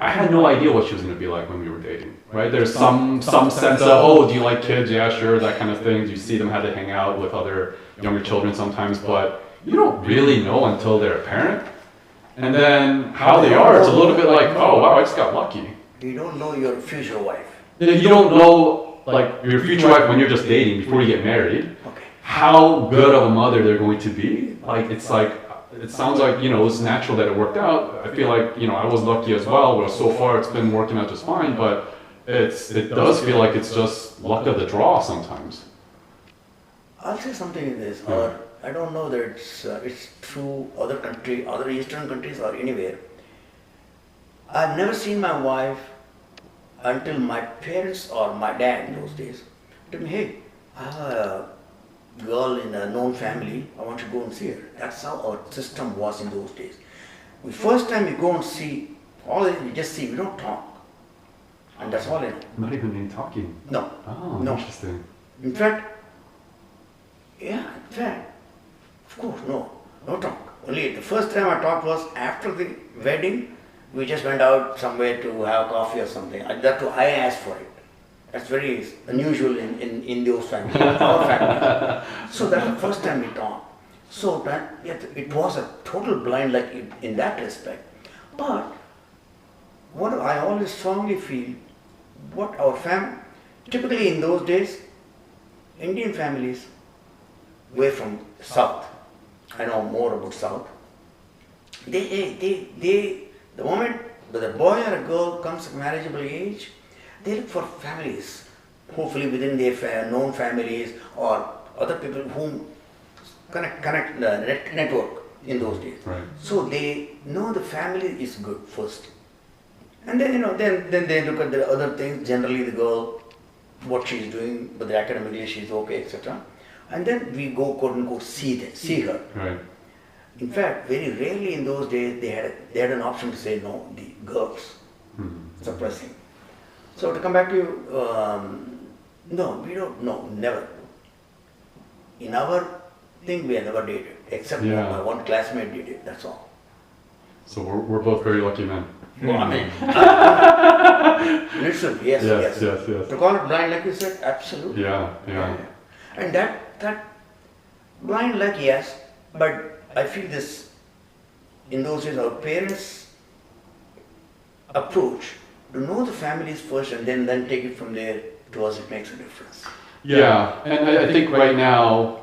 I had no idea what she was going to be like when we were dating, right? There's some sense of, oh, do you like kids? Yeah, sure, that kind of thing. Do you see them how they hang out with other younger children sometimes? But you don't really know until they're a parent. And then how they are, it's a little bit like, oh, wow, I just got lucky. You don't know your future wife. You don't know, like, your future wife when you're just dating before you get married, Okay. how good of a mother they're going to be. Like, it's like, it sounds like, it was natural that it worked out. I feel like, I was lucky as well, where so far it's been working out just fine, but it does feel like it's just luck of the draw sometimes. I'll say something in this, or I don't know that it's true other Eastern countries or anywhere. I've never seen my wife until my parents or my dad in those days told me, hey, I have a girl in a known family, I want to go and see her. That's how our system was in those days. The first time we go and see, we just see, we don't talk. And that's all I know. Not even in talking. No. Oh, No. interesting. In fact, of course, no talk. Only the first time I talked was after the wedding. We just went out somewhere to have coffee or something. That too, I asked for it. That's very unusual in those families, our family. So that's the first time we talked. So it was a total blind luck in that respect. But what I always strongly feel, what our typically in those days, Indian families were from South. I know more about South. The moment that a boy or a girl comes to marriageable age, they look for families, hopefully within their known families or other people whom connect network in those days. Right. So they know the family is good first. And then then they look at the other things, generally the girl, what she's doing, whether academically she's okay, etc. And then we go quote unquote see her. Right. In fact, very rarely in those days they had an option to say no, the girls. Suppressing. So to come back to you, no, we don't, no, never. In our thing we have never dated, except my one classmate did it, that's all. So we're both very lucky men. Well, I mean, literally, yes. To call it blind luck, you said, absolutely. Yeah. And that blind luck, yes, but I feel this, in those days, our parents' approach to know the families first and then take it from there, to us it makes a difference. Yeah, and I think right now,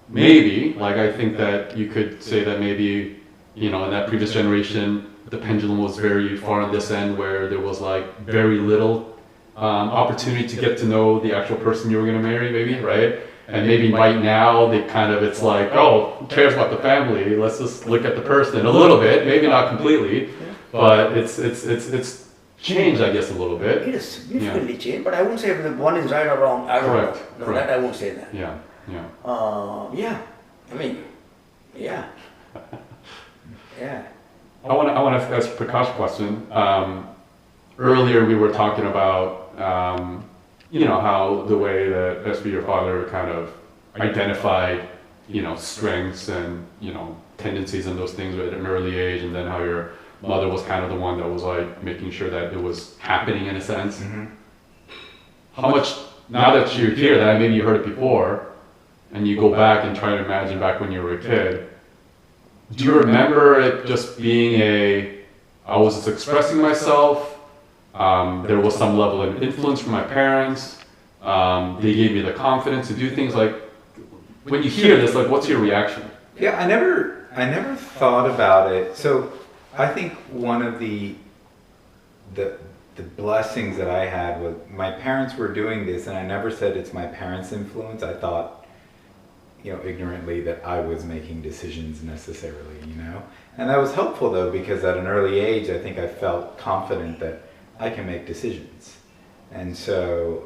maybe, like I think that you could say that maybe, in that previous generation, the pendulum was very far on this end where there was like very little opportunity to get to know the actual person you were going to marry, maybe, right? And maybe right now it's like, oh, who cares about the family? Let's just look at the person a little bit, maybe not completely, but it's changed, I guess, a little bit. It has significantly changed, but I wouldn't say that one is right or wrong. I don't Correct. know. No, Correct. that I won't say that. Yeah. Yeah. I mean, yeah. Yeah. I want to ask Prakash a question. Earlier we were talking about, how the way that SB, your father, kind of identified, strengths and, tendencies and those things at an early age, and then how your mother was kind of the one that was like making sure that it was happening in a sense. Mm-hmm. How much, now that you hear that, maybe you heard it before, and you go back and try to imagine back when you were a kid, do you remember it just being I was just expressing myself, there was some level of influence from my parents, they gave me the confidence to do things, like, when you hear this, like, what's your reaction? Yeah, I never thought about it. So I think one of the blessings that I had was my parents were doing this, and I never said it's my parents' influence. I thought, ignorantly, that I was making decisions necessarily, And that was helpful, though, because at an early age, I think I felt confident that I can make decisions. And so,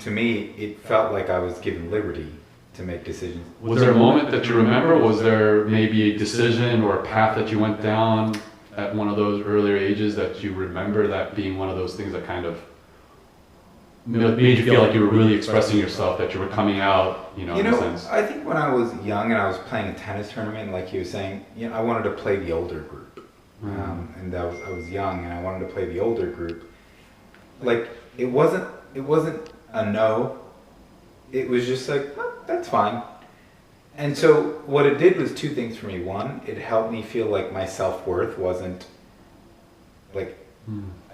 to me, it felt like I was given liberty to make decisions. Was there a moment that you remember? Was there maybe a decision or a path that you went down at one of those earlier ages that you remember that being one of those things that kind of made you feel like you were really expressing yourself, that you were coming out, in a sense? I think when I was young and I was playing a tennis tournament, like you were saying, I wanted to play the older group. And I was young and I wanted to play the older group. Like, it wasn't a no. It was just like, oh, that's fine. And so what it did was two things for me. One, it helped me feel like my self-worth wasn't like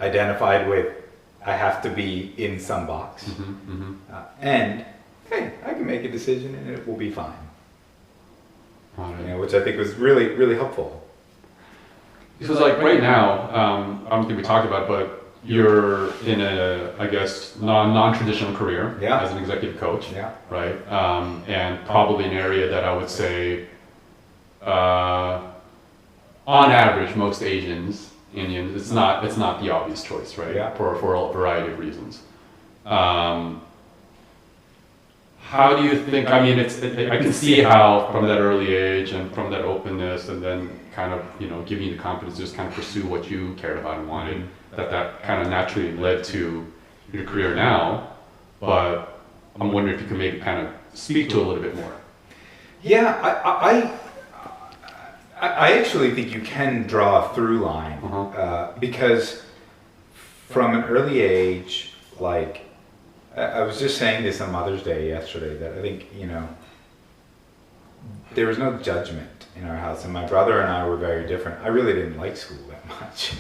identified with I have to be in some box. And hey, I can make a decision and it will be fine. Which I think was really, really helpful. Because like right now, I don't think we talked about it, but you're in a, I guess, non-traditional career as an executive coach, right? And probably an area that I would say, on average, most Indians, it's not the obvious choice, right? For a variety of reasons. How do you think? I mean, I can see how from that early age and from that openness, and then kind of giving you the confidence to just kind of pursue what you cared about and wanted, that kind of naturally led to your career now. But I'm wondering if you can maybe kind of speak to it a little bit more. Yeah, I actually think you can draw a through line because from an early age, like I was just saying this on Mother's Day yesterday, that I think there was no judgment in our house, and my brother and I were very different. I really didn't like school that much,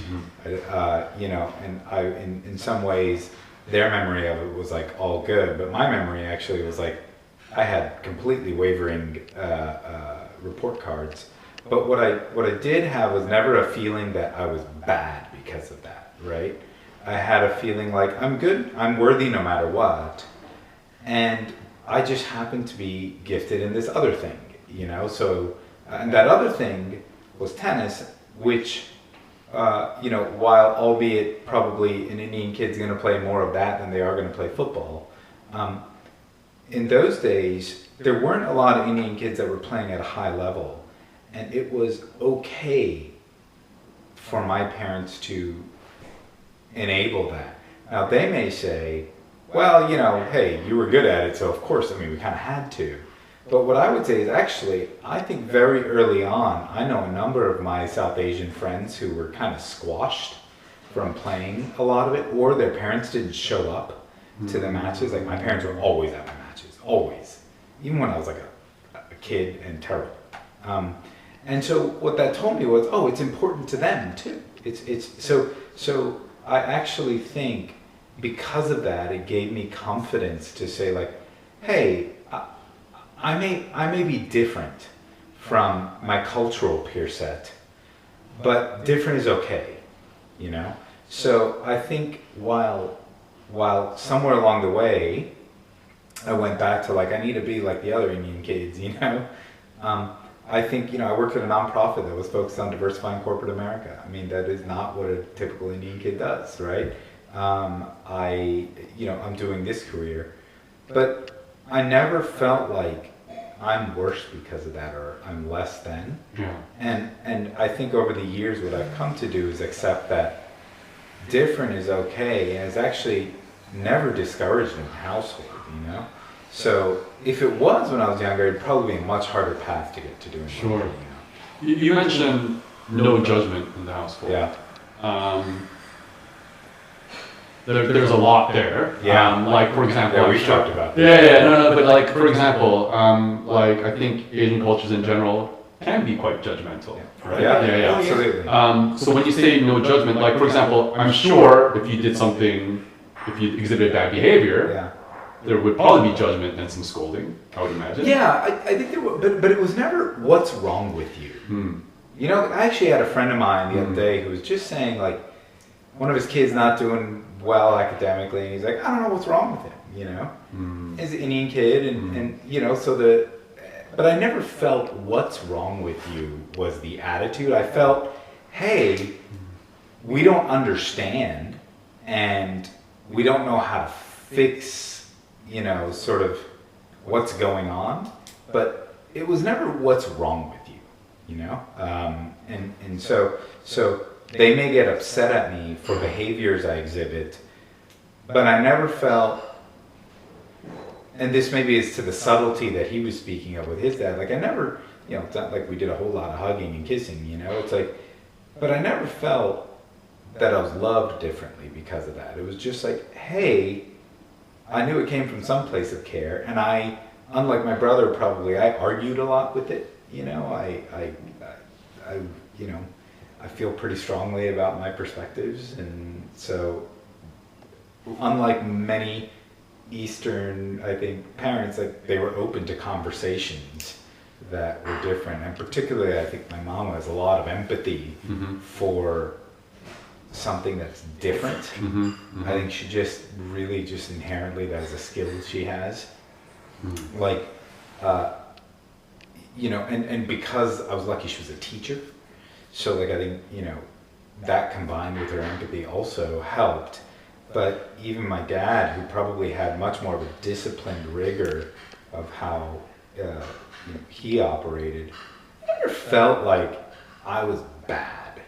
and in some ways their memory of it was like all good, but my memory actually was like I had completely wavering report cards. But what I did have was never a feeling that I was bad because of that, right? I had a feeling like I'm good, I'm worthy no matter what, and I just happened to be gifted in this other thing, So, and that other thing was tennis, which, while albeit probably an Indian kid's going to play more of that than they are going to play football, in those days there weren't a lot of Indian kids that were playing at a high level, and it was okay for my parents to enable that. Now they may say, well, hey, you were good at it, so of course, we kind of had to. But what I would say is actually, I think very early on, I know a number of my South Asian friends who were kind of squashed from playing a lot of it, or their parents didn't show up to the matches. Like my parents were always at my matches, always. Even when I was like a kid and terrible. And so what that told me was, it's important to them too. So I actually think because of that, it gave me confidence to say like, hey, I may be different from my cultural peer set, but different is okay, you know? So I think while somewhere along the way, I went back to like, I need to be like the other Indian kids, you know? I think, you know, I worked at a nonprofit that was focused on diversifying corporate America. I mean, that is not what a typical Indian kid does, right? I'm doing this career, but I never felt like I'm worse because of that or I'm less than. Yeah. And I think over the years what I've come to do is accept that different is okay, and it's actually never discouraged in the household, you know? So if it was when I was younger, it'd probably be a much harder path to get to doing Sure. what I do, You mentioned no judgment in the household. Yeah. There's a lot there. Yeah. Like for example, Yeah, we talked about this. No, but like for example, like I think Asian cultures in general can be quite judgmental, right? Yeah, absolutely. So when you say no judgment, like for example, I'm sure if you did something, if you exhibited bad behavior, Yeah. there would probably be judgment and some scolding, I would imagine. Yeah, I think there was, but it was never what's wrong with you. You know, I actually had a friend of mine the other day who was just saying like one of his kids not doing well academically, and he's like, I don't know what's wrong with him, you know? He's an Indian kid, and you know, but I never felt what's wrong with you was the attitude. I felt, hey, we don't understand, and we don't know how to fix, you know, sort of what's going on, but it was never what's wrong with you, you know? And so they may get upset at me for behaviors I exhibit, but I never felt, and this maybe is to the subtlety that he was speaking of with his dad, like I never, you know, it's not like we did a whole lot of hugging and kissing, you know, it's like, but I never felt that I was loved differently because of that. It was just like, hey, I knew it came from some place of care, and I, unlike my brother probably, I argued a lot with it, you know, I you know, I feel pretty strongly about my perspectives, and so unlike many Eastern, I think, parents, like they were open to conversations that were different, and particularly I think my mom has a lot of empathy for something that's different. I think she just really just inherently, that's a skill she has. Like, you know, and because I was lucky she was a teacher, so like I think, you know, that combined with her empathy also helped. But even my dad, who probably had much more of a disciplined rigor of how you know, he operated, I never felt like I was bad,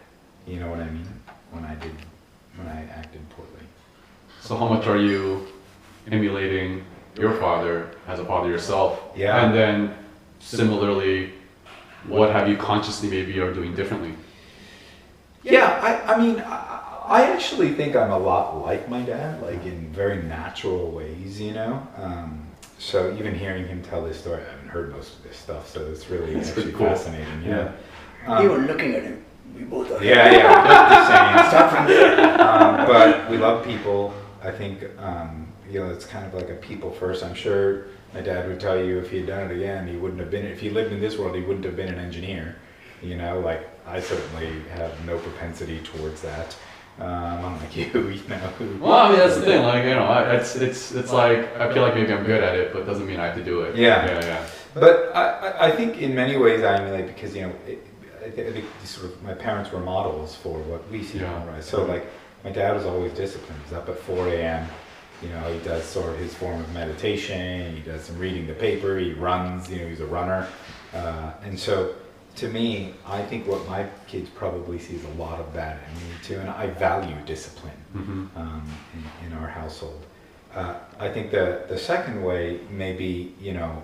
you know what I mean, when I acted poorly. So how much are you emulating your father as a father yourself? Yeah. And then similarly, what have you consciously maybe are doing differently? Yeah, I mean, I actually think I'm a lot like my dad, like in very natural ways, you know? So even hearing him tell this story, I haven't heard most of this stuff, so it's really actually cool. fascinating, you know? Even looking at him, we both are. Yeah, just saying. Start from there. But we love people. I think, you know, it's kind of like a people first. I'm sure my dad would tell you if he had done it again, he wouldn't have been, if he lived in this world, he wouldn't have been an engineer. You know, like I certainly have no propensity towards that. Unlike you, you know. Well, I mean, that's the thing, like, you know, it's like, I feel like maybe I'm good at it, but doesn't mean I have to do it. Yeah. But I think in many ways I emulate because, you know, I think sort of my parents were models for what we see now, right? So like my dad was always disciplined. He's up at 4 a.m. You know, he does sort of his form of meditation. He does some reading the paper. He runs. You know, he's a runner. And so to me, I think what my kids probably see is a lot of that in me too. And I value discipline in our household. I think the second way maybe, you know,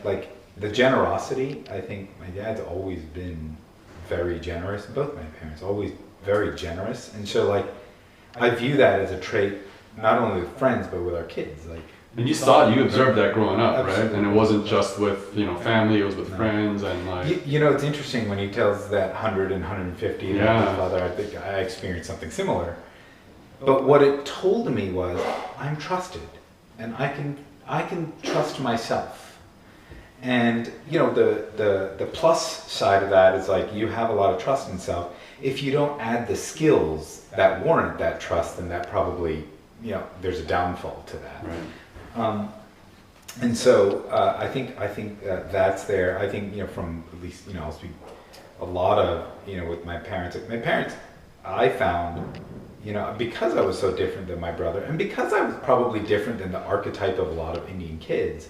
like the generosity. I think my dad's always been very generous. Both my parents always very generous, and so like I view that as a trait not only with friends but with our kids. Like, and you observed that growing up, Absolutely. right? And it wasn't just with, you know, family; it was with friends and like. You know, it's interesting when he tells that 100 and 150 about his father. I think I experienced something similar, but what it told me was I'm trusted, and I I can trust myself. And the plus side of that is like you have a lot of trust in self. If you don't add the skills that warrant that trust, then that probably, there's a downfall to that. Right. And so I think that's there. I think from at least I'll speak a lot of with my parents. My parents, I found because I was so different than my brother, and because I was probably different than the archetype of a lot of Indian kids,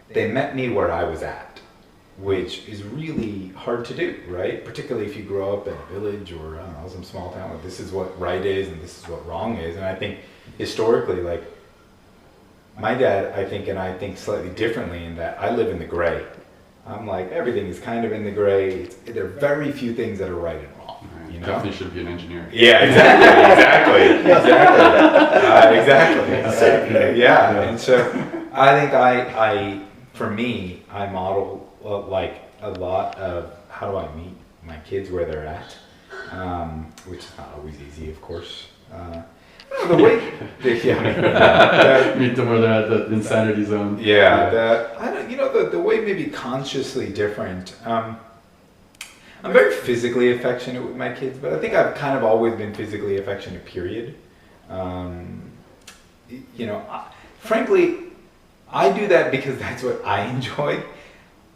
they met me where I was at, which is really hard to do, right? Particularly if you grow up in a village or I don't know, some small town where this is what right is and this is what wrong is. And I think historically, like my dad, I think slightly differently in that I live in the gray. I'm like, everything is kind of in the gray. There are very few things that are right and wrong. Right. Definitely should be an engineer. Yeah, exactly. Yeah. And so I think for me, I model like a lot of how do I meet my kids where they're at, which is not always easy, of course. The way, meet them where they're at the insanity zone. The way maybe consciously different. I'm very physically affectionate with my kids, but I think I've kind of always been physically affectionate. Period. Frankly, I do that because that's what I enjoy.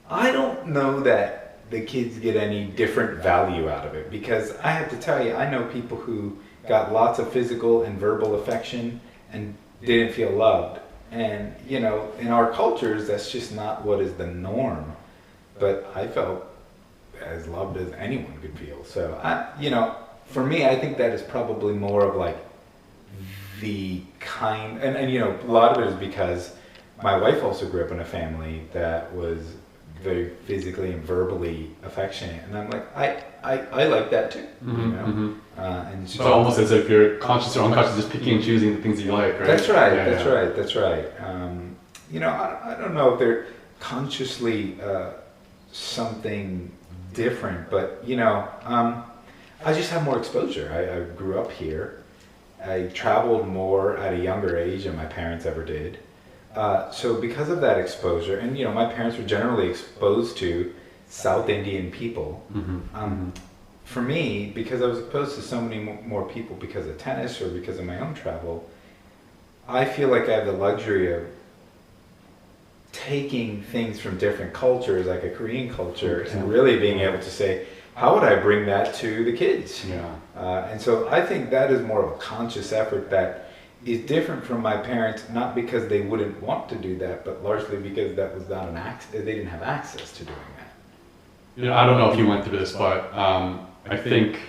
I don't know that the kids get any different value out of it, because I have to tell you, I know people who got lots of physical and verbal affection and didn't feel loved. And, in our cultures, that's just not what is the norm. But I felt as loved as anyone could feel. So, for me, I think that is probably more of like the kind, and a lot of it is because my wife also grew up in a family that was very physically and verbally affectionate, and I'm like, I like that too, and so almost as if you're conscious or unconscious, just picking and choosing the things that you like, right? That's right. That's right. I don't know if they're consciously something different, but I just have more exposure. I grew up here. I traveled more at a younger age than my parents ever did. So because of that exposure, and my parents were generally exposed to South Indian people. For me, because I was exposed to so many more people because of tennis or because of my own travel, I feel like I have the luxury of taking things from different cultures, like a Korean culture, and really being able to say, how would I bring that to the kids? And so I think that is more of a conscious effort that is different from my parents, not because they wouldn't want to do that, but largely because that was not they didn't have access to doing that. I don't know if you went through this, but I think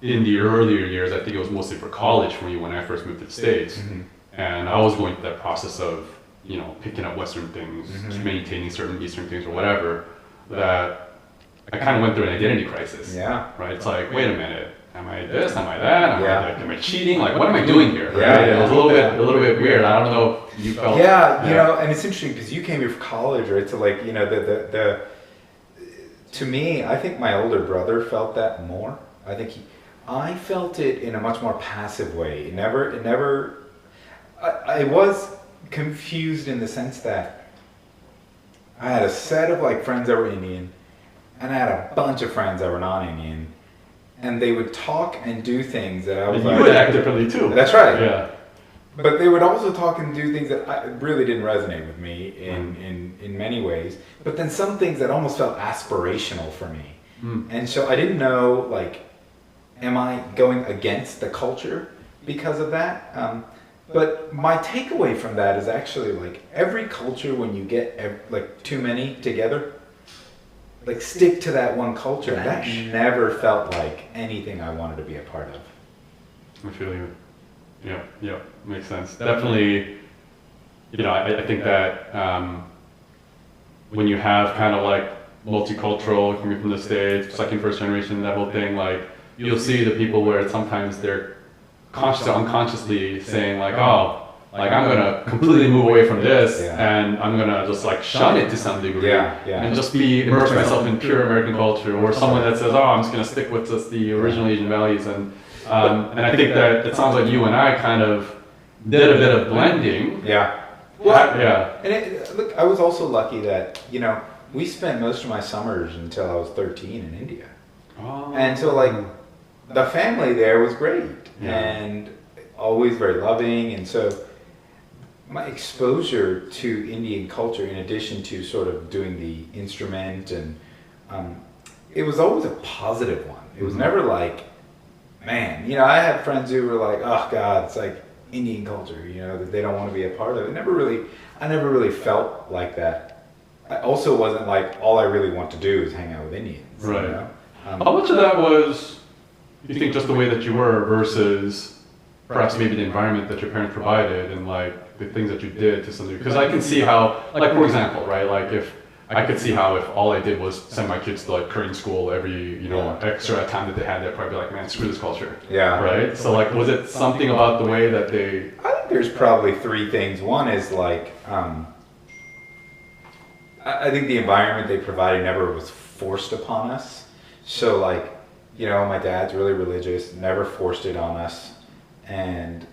in the earlier years, I think it was mostly for college for me when I first moved to the States. And I was going through that process of, picking up Western things, maintaining certain Eastern things or whatever, that I kind of went through an identity crisis. Right? It's like, wait a minute. Am I this? Am I that? Am I cheating? Like, what am I doing here? Right? It was a little bit weird. I don't know if you felt. And it's interesting because you came here for college, right? So like, to me, I think my older brother felt that more. I felt it in a much more passive way. I was confused in the sense that I had a set of like friends that were Indian, and I had a bunch of friends that were non-Indian. And they would talk and do things that I was like... You would act differently too. That's right. Yeah. But they would also talk and do things that really didn't resonate with me in many ways. But then some things that almost felt aspirational for me. And so I didn't know, like, am I going against the culture because of that? But my takeaway from that is actually, like, every culture, when you get, like, too many together... like stick to that one culture. That never felt like anything I wanted to be a part of. I feel you. Yeah, makes sense. Definitely, I think that when you have kind of like multicultural, coming from the States, second, first generation, that whole thing, like you'll see the people where sometimes they're consciously or unconsciously saying like, like I'm gonna completely move away from this, and I'm gonna just like shun it to some degree, and just be immerse myself in pure American culture, or someone that says, I'm just gonna stick with just the original Asian values, and I think that it sounds like you and I kind of did a bit of blending. Well, yeah. And look, I was also lucky that, we spent most of my summers until I was 13 in India. Oh. And so, the family there was great and always very loving. And so my exposure to Indian culture, in addition to sort of doing the instrument, and it was always a positive one. It was never like, man, I had friends who were like, oh God, it's like Indian culture, that they don't want to be a part of it. I never really felt like that. I also wasn't like, all I really want to do is hang out with Indians. Right. How much of that was, you think, just the way that you were versus perhaps maybe the environment that your parents provided and like the things that you did to some degree? Because I can see how, like for example, right, like if I could see how if all I did was send my kids to like Korean school every, extra time that they had, they'd probably be like, man, screw this culture. Yeah. Right? So like, was it something about the way that they... I think there's probably three things. One is like, I think the environment they provided never was forced upon us. So like, my dad's really religious, never forced it on us. And,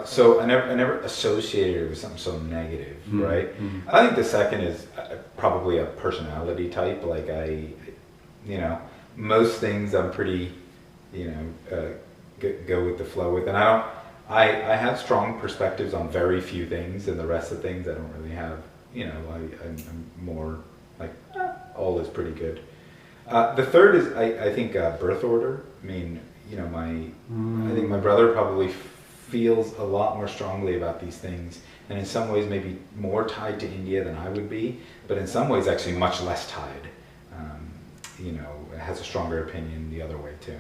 so I never associated it with something so negative, right? Mm-hmm. I think the second is probably a personality type. Like most things I'm pretty, go with the flow with. And I have strong perspectives on very few things, and the rest of things I don't really have. I'm more like, all is pretty good. The third is, I think, birth order. I mean, I think my brother probably feels a lot more strongly about these things, and in some ways maybe more tied to India than I would be, but in some ways actually much less tied. Has a stronger opinion the other way too.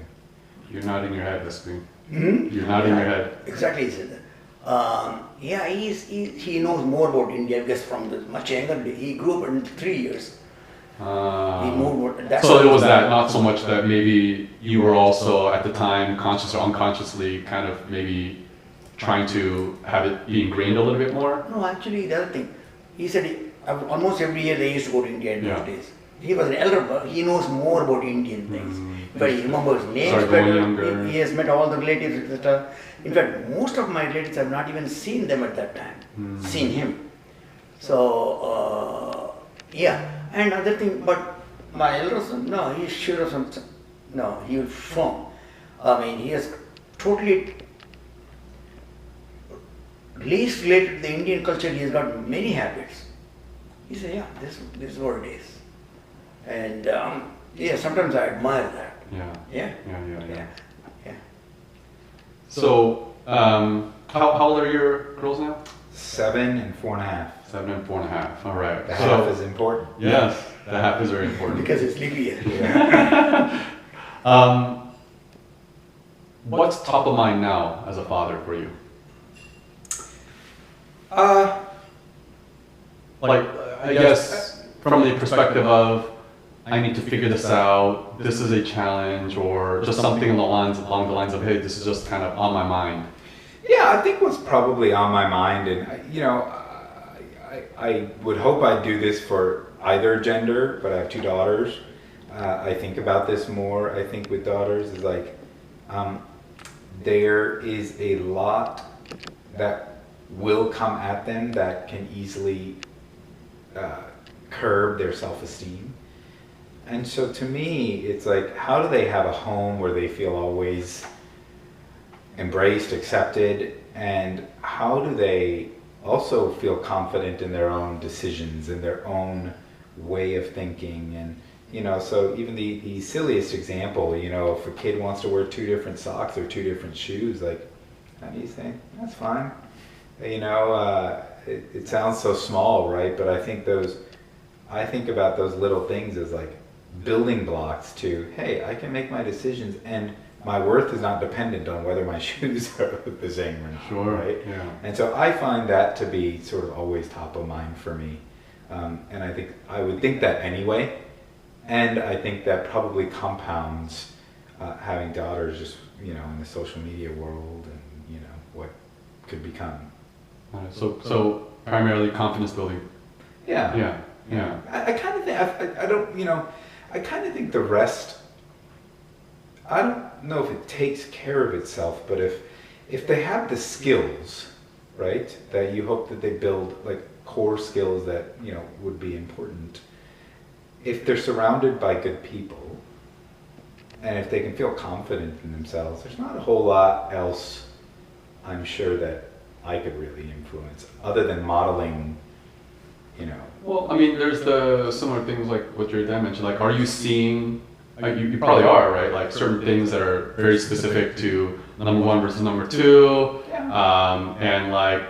You're nodding your head, Leslie. Mm-hmm. You're nodding your head. Exactly, he said that. He knows more about India because from the much younger, he grew up in 3 years. He moved. So it was that, not so much that maybe you were also at the time, conscious or unconsciously, kind of maybe trying to have it be ingrained a little bit more? No, actually, the other thing, he said almost every year they used to go to India in those days. He was an elder, but he knows more about Indian things. But he remembers names better. He has met all the relatives, etc. In fact, most of my relatives have not even seen them at that time, seen him. So, And other thing, but my elder son, no, he's sure of something. No, he was firm. I mean, he is totally least related to the Indian culture. He has got many habits. He said, this is what it is. And sometimes I admire that. Yeah. So, how old are your girls now? 7 and 4.5. 7 and 4.5. All right. The half is important. Yes, the half is very important. Because it's leap year. What's top of mind now as a father for you? I guess from the perspective of, I need to figure this out, this is a challenge, or just something along the lines of, hey, this is just kind of on my mind. Yeah, I think what's probably on my mind, and I would hope I'd do this for either gender, but I have 2 daughters. I think about this more, I think, with daughters, is like, there is a lot that will come at them that can easily curb their self-esteem. And so to me, it's like, how do they have a home where they feel always embraced, accepted, and how do they also feel confident in their own decisions and their own way of thinking? And so even the silliest example, if a kid wants to wear 2 different socks or 2 different shoes, like, how do you think? That's fine. It sounds so small, right? But I think about those little things as like building blocks to, hey, I can make my decisions, and my worth is not dependent on whether my shoes are the same or not. Sure. Right? Yeah. And so I find that to be sort of always top of mind for me. And I would think that anyway. And I think that probably compounds having daughters just, in the social media world and, what could become. So primarily confidence building. Yeah. I kind of think, I don't, I kind of think the rest, I don't know if it takes care of itself, but if they have the skills, right, that you hope that they build, like core skills that, would be important. If they're surrounded by good people, and if they can feel confident in themselves, there's not a whole lot else I'm sure that I could really influence, other than modeling, Well, I mean, there's the similar things like what your dad mentioned. Like, are you seeing? You probably are, right? Like certain things that are very specific to number one versus number two, and like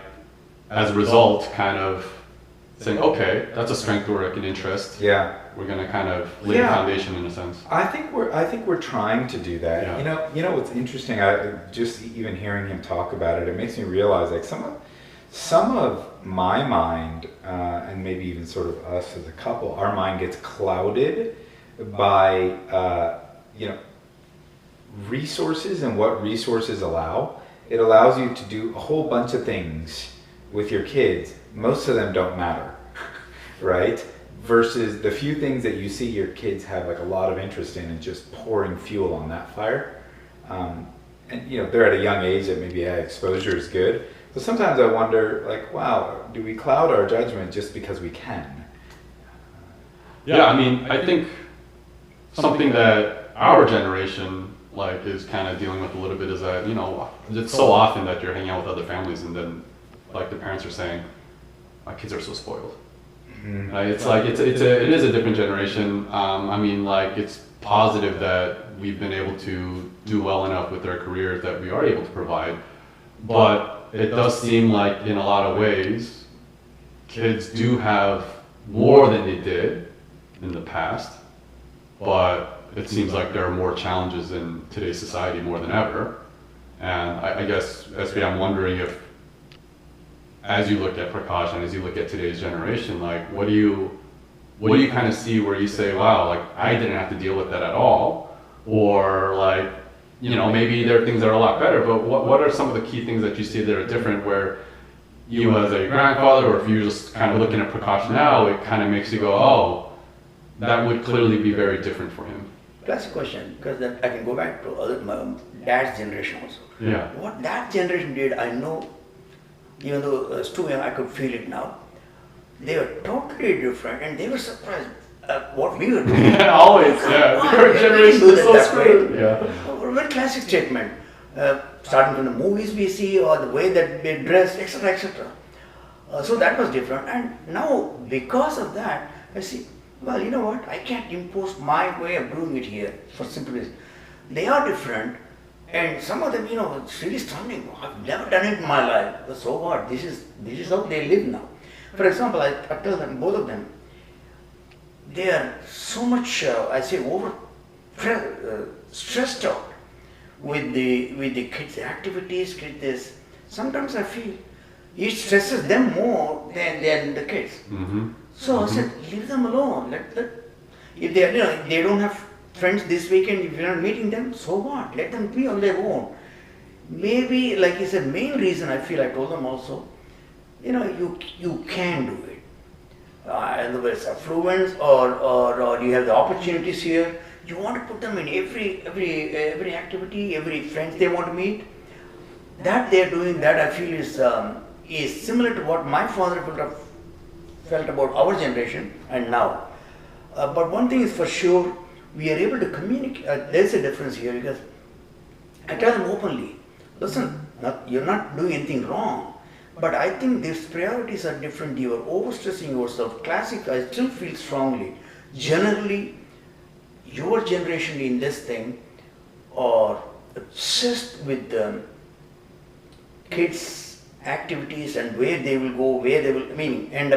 as a result, kind of saying, okay, that's a strength or like an interest. Yeah. We're gonna kind of lay the foundation in a sense. I think we're trying to do that. Yeah. You know what's interesting? I just even hearing him talk about it makes me realize like some of my mind, and maybe even sort of us as a couple, our mind gets clouded by resources and what resources allow. It allows you to do a whole bunch of things with your kids. Most of them don't matter, right? Versus the few things that you see your kids have like a lot of interest in and just pouring fuel on that fire. And they're at a young age that maybe exposure is good. So sometimes I wonder, like, wow, do we cloud our judgment just because we can? Yeah, I mean, I think something that our generation like is kind of dealing with a little bit is that it's so often that you're hanging out with other families and then like the parents are saying, my kids are so spoiled. Mm-hmm. It's like it is a different generation. I mean, like it's positive that we've been able to do well enough with our careers that we are able to provide, but it does seem like in a lot of ways, kids do have more than they did in the past, but it seems like there are more challenges in today's society more than ever. And I guess, SB, I'm wondering if, as you look at Prakash and as you look at today's generation, like what do you kind of see where you say, wow, like I didn't have to deal with that at all, or like, maybe there are things that are a lot better, but what are some of the key things that you see that are different where you as a grandfather, or if you're just kind of looking at Prakash now, it kind of makes you go, oh, that would clearly be very different for him. Classic question, because then I can go back to my dad's generation also. Yeah. What that generation did, I know, even though it's too young, I could feel it now. They were totally different, and they were surprised at what we were doing. Yeah, always, yeah. Your generation is so screwed. Yeah. A very classic statement. Starting from the movies we see, or the way that they dress, etc., etc. So that was different, and now because of that, I see. Well, you know what? I can't impose my way of doing it here for simple reason. They are different, and some of them, it's really stunning. I've never done it in my life. But so what? This is how they live now. For example, I tell them, both of them, they are so much, stressed out with the kids' activities, kids. Sometimes I feel it stresses them more than the kids. Mm-hmm. So I said, leave them alone. If they don't have friends this weekend, if you're not meeting them, so what? Let them be on their own. Maybe, like you said, main reason I told them also, you can do it. In other words, affluence or you have the opportunities here. You want to put them in every activity, every friends they want to meet. That they're doing, that I feel is similar to what my father would have felt about our generation and now. But one thing is for sure, we are able to communicate. There's a difference here because I tell them openly, listen, you're not doing anything wrong, but I think these priorities are different. You are overstressing yourself. Classic, I still feel strongly. Generally, your generation in this thing are obsessed with the kids' activities and where they will go, they will end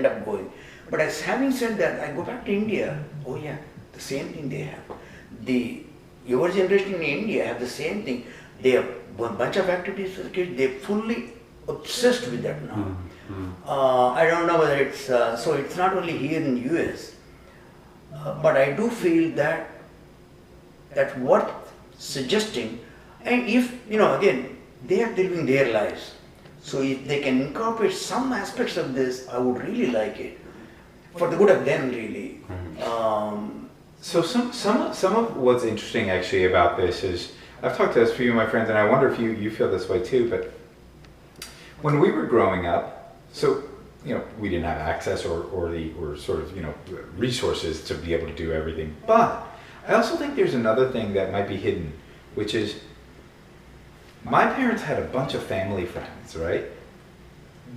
up going. But as having said that, I go back to India. Oh yeah, the same thing they have. Your generation in India have the same thing. They have a bunch of activities for the kids. They're fully obsessed with that now. Mm-hmm. I don't know whether it's so. It's not only here in the US, but I do feel that worth suggesting. And if again, they are living their lives. So if they can incorporate some aspects of this, I would really like it. For the good of them, really. So some of what's interesting actually about this is, I've talked to a few of my friends, and I wonder if you feel this way too, but when we were growing up, so we didn't have access or sort of, resources to be able to do everything. But I also think there's another thing that might be hidden, which is my parents had a bunch of family friends, right?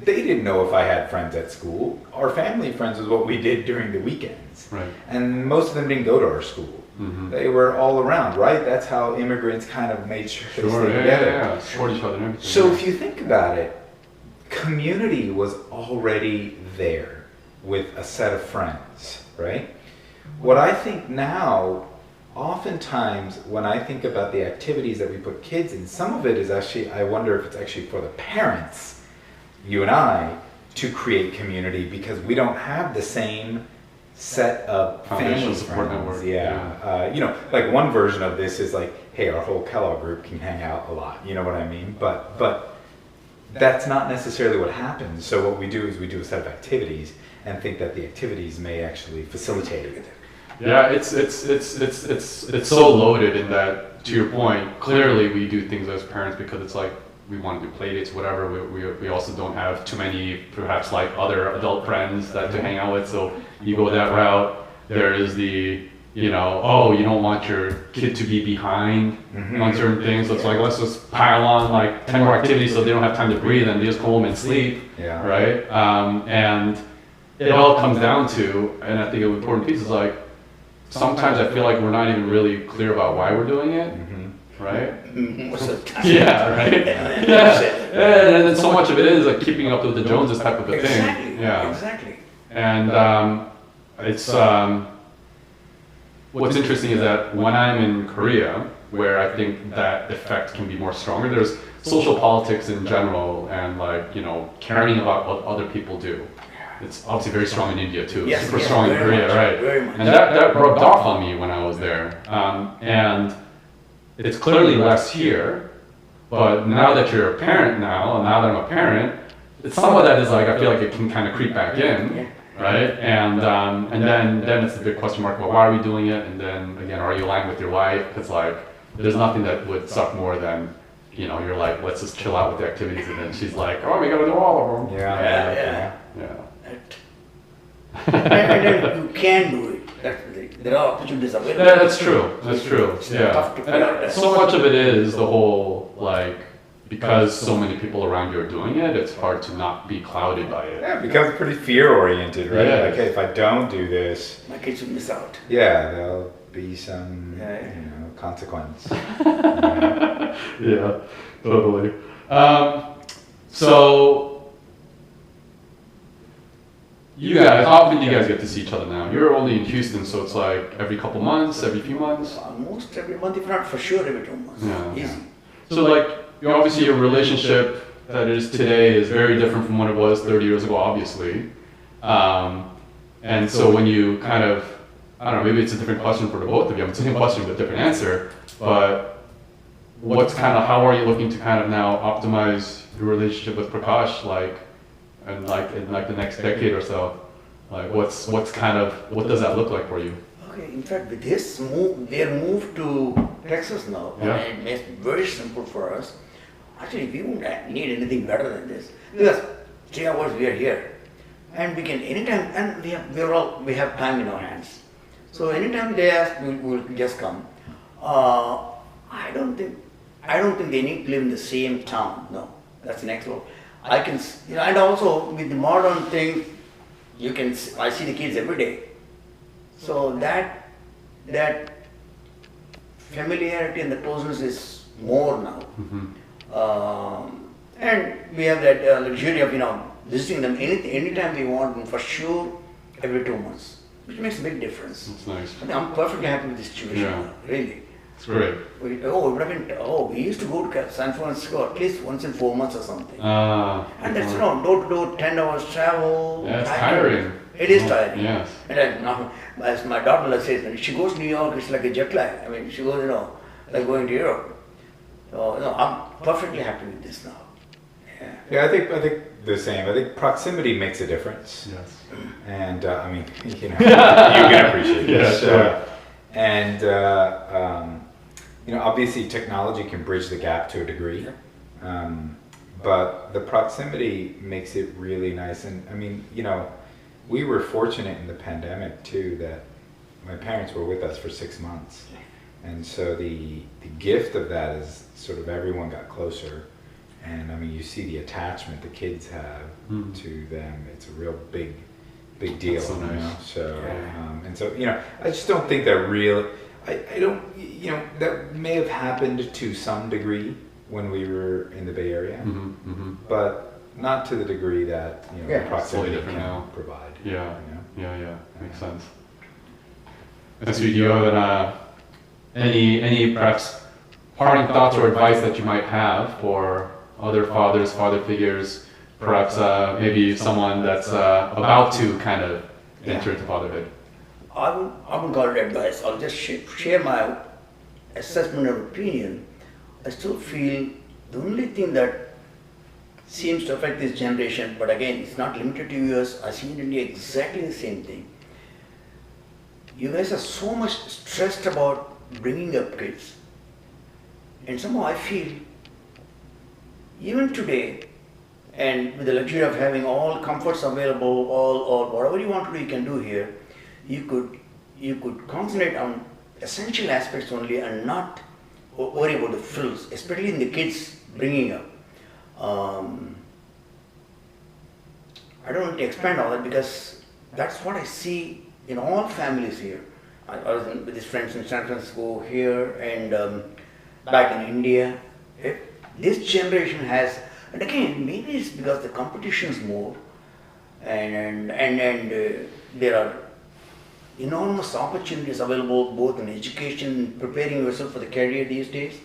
They didn't know if I had friends at school. Our family friends was what we did during the weekends. Right. And most of them didn't go to our school. Mm-hmm. They were all around, right? That's how immigrants kind of made sure they stayed together. Yeah. Support each other and everything. So if you think about it, community was already there with a set of friends, right? What I think now, oftentimes when I think about the activities that we put kids in, some of it is actually, I wonder if it's actually for the parents, you and I, to create community, because we don't have the same set of family support friends. network. Yeah. Like one version of this is like, hey, our whole Kellogg group can hang out a lot. You know what I mean? But that's not necessarily what happens. So what we do is we do a set of activities and think that the activities may actually facilitate it. Yeah, it's so loaded in that, to your point, clearly we do things as parents because it's like we want to do play dates, whatever. We also don't have too many, perhaps like other adult friends that to hang out with. So you go that route. There is the, you don't want your kid to be behind on certain things. So it's like, let's just pile on like 10 more activities so they don't have time to breathe and they just go home and sleep. Yeah. Right? And it all comes down to, and I think an important piece is like, sometimes I feel like we're not even really clear about why we're doing it. Right? Most of the time. Yeah, right? Yeah. And then so much of it is like keeping up with the Joneses type of a Exactly. thing. Yeah. Exactly. And it's what's interesting is that when I'm in Korea, where I think that effect can be more stronger, there's social politics in general and like, caring about what other people do. It's obviously very strong in India too. Yes, Super strong in Korea, much, right? Very much. And that rubbed off on me when I was there. And it's clearly less here, but now that you're a parent now, and now that I'm a parent, some of that is like, I feel like it can kind of creep back in, right? And then it's a big question mark about why are we doing it? And then again, are you aligned with your wife? Because like, there's nothing that would suck more than, you're like, let's just chill out with the activities. And then she's like, oh, we gotta do all of them. Yeah. Yeah. And then you can do it. There are opportunities available. Yeah, that's true. That's true. It's Yeah. tough to And so much of it is the whole like, because so many people around you are doing it, it's hard to not be clouded by it. Yeah, it becomes pretty fear-oriented, right? Yeah. Like, hey, if I don't do this, My kids will miss out. yeah, there'll be some, consequence. Yeah, totally. So you guys, how often do you guys get to see each other now? You're only in Houston, so it's like every couple months, every few months? Almost every month, if not for sure every 2 months. Yeah. Easy. So like, obviously your relationship that it is today is very different from what it was 30 years ago, obviously. And so when you kind of, I don't know, maybe it's a different question for the both of you. It's the same question but different answer. But how are you looking to kind of now optimize your relationship with Prakash, in the next decade or so? Like what does that look like for you? Okay, in fact, with this move, their move to Texas now, it makes it very simple for us. Actually, we won't need anything better than this. Because 3 hours we are here. And we can anytime, and we have time in our hands. So anytime they ask, we'll just come. I don't think they need to live in the same town. No, that's the next level. I can, and also with the modern thing, I see the kids every day. So that familiarity and the closeness is more now. And we have that luxury of visiting them anytime we want, and for sure every 2 months, which makes a big difference. That's nice. I'm perfectly happy with this situation now, really. It's great. We used to go to San Francisco at least once in 4 months or something. And that's door to door, 10 hours travel. Yeah, it's tiring. It is tiring. Yes. And as my daughter says, when she goes to New York, it's like a jet lag. I mean, she goes, like going to Europe. So, I'm perfectly happy with this now. Yeah, I think the same. I think proximity makes a difference. Yes. And you can appreciate this. Yeah, sure. And obviously technology can bridge the gap to a degree. but the proximity makes it really nice. And I mean, you know, we were fortunate in the pandemic too that my parents were with us for 6 months. And so the gift of that is sort of everyone got closer. And I mean, you see the attachment the kids have to them. It's a real big deal. That's so you nice. know? So, and so, you know, I just don't think that I don't, you know, that may have happened to some degree when we were in the Bay Area, but not to the degree that, you know, proximity different can now. provide. Yeah, You know? yeah, makes sense. And so do you have any perhaps parting thoughts or advice that you might have for other fathers, father figures, perhaps maybe someone that's about to kind of enter into fatherhood? I wouldn't call it advice. I'll just share my assessment and opinion. I still feel the only thing that seems to affect this generation, but again, it's not limited to US. I see in India exactly the same thing. You guys are so much stressed about bringing up kids. And somehow I feel, even today, and with the luxury of having all comforts available, all whatever you want to do, you can do here. You could concentrate on essential aspects only and not worry about the frills, especially in the kids bringing up. I don't want to expand on that because that's what I see in all families here. I was with these friends in San Francisco here and back in India. This generation has, and again, maybe it's because the competition is more, and there are enormous opportunities available both in education, preparing yourself for the career these days.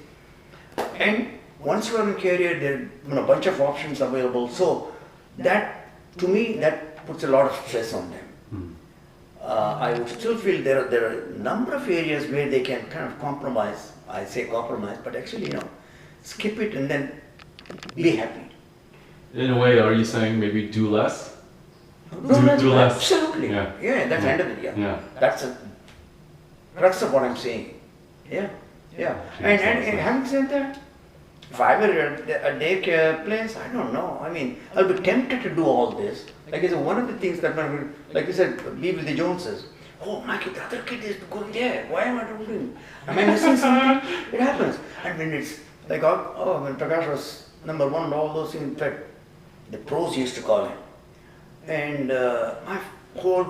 And once you are in career, there are a bunch of options available. So that, to me, that puts a lot of stress on them. I would still feel there are a number of areas where they can kind of compromise. I say compromise, but actually, skip it and then be happy. In a way, are you saying maybe do less? Do less. Absolutely. Yeah, that's the end of it. Yeah. That's a crux of what I'm saying. Yeah. And having said that, if I were a daycare place, I don't know. I mean, I'll be tempted to do all this. Like I said, one of the things that, like you said, be with the Jonses. Oh, my kid, the other kid is going there. Why am I doing? Am I missing something? It happens. And when it's like, when Prakash was number one and all those things, in fact, the pros used to call him. And my whole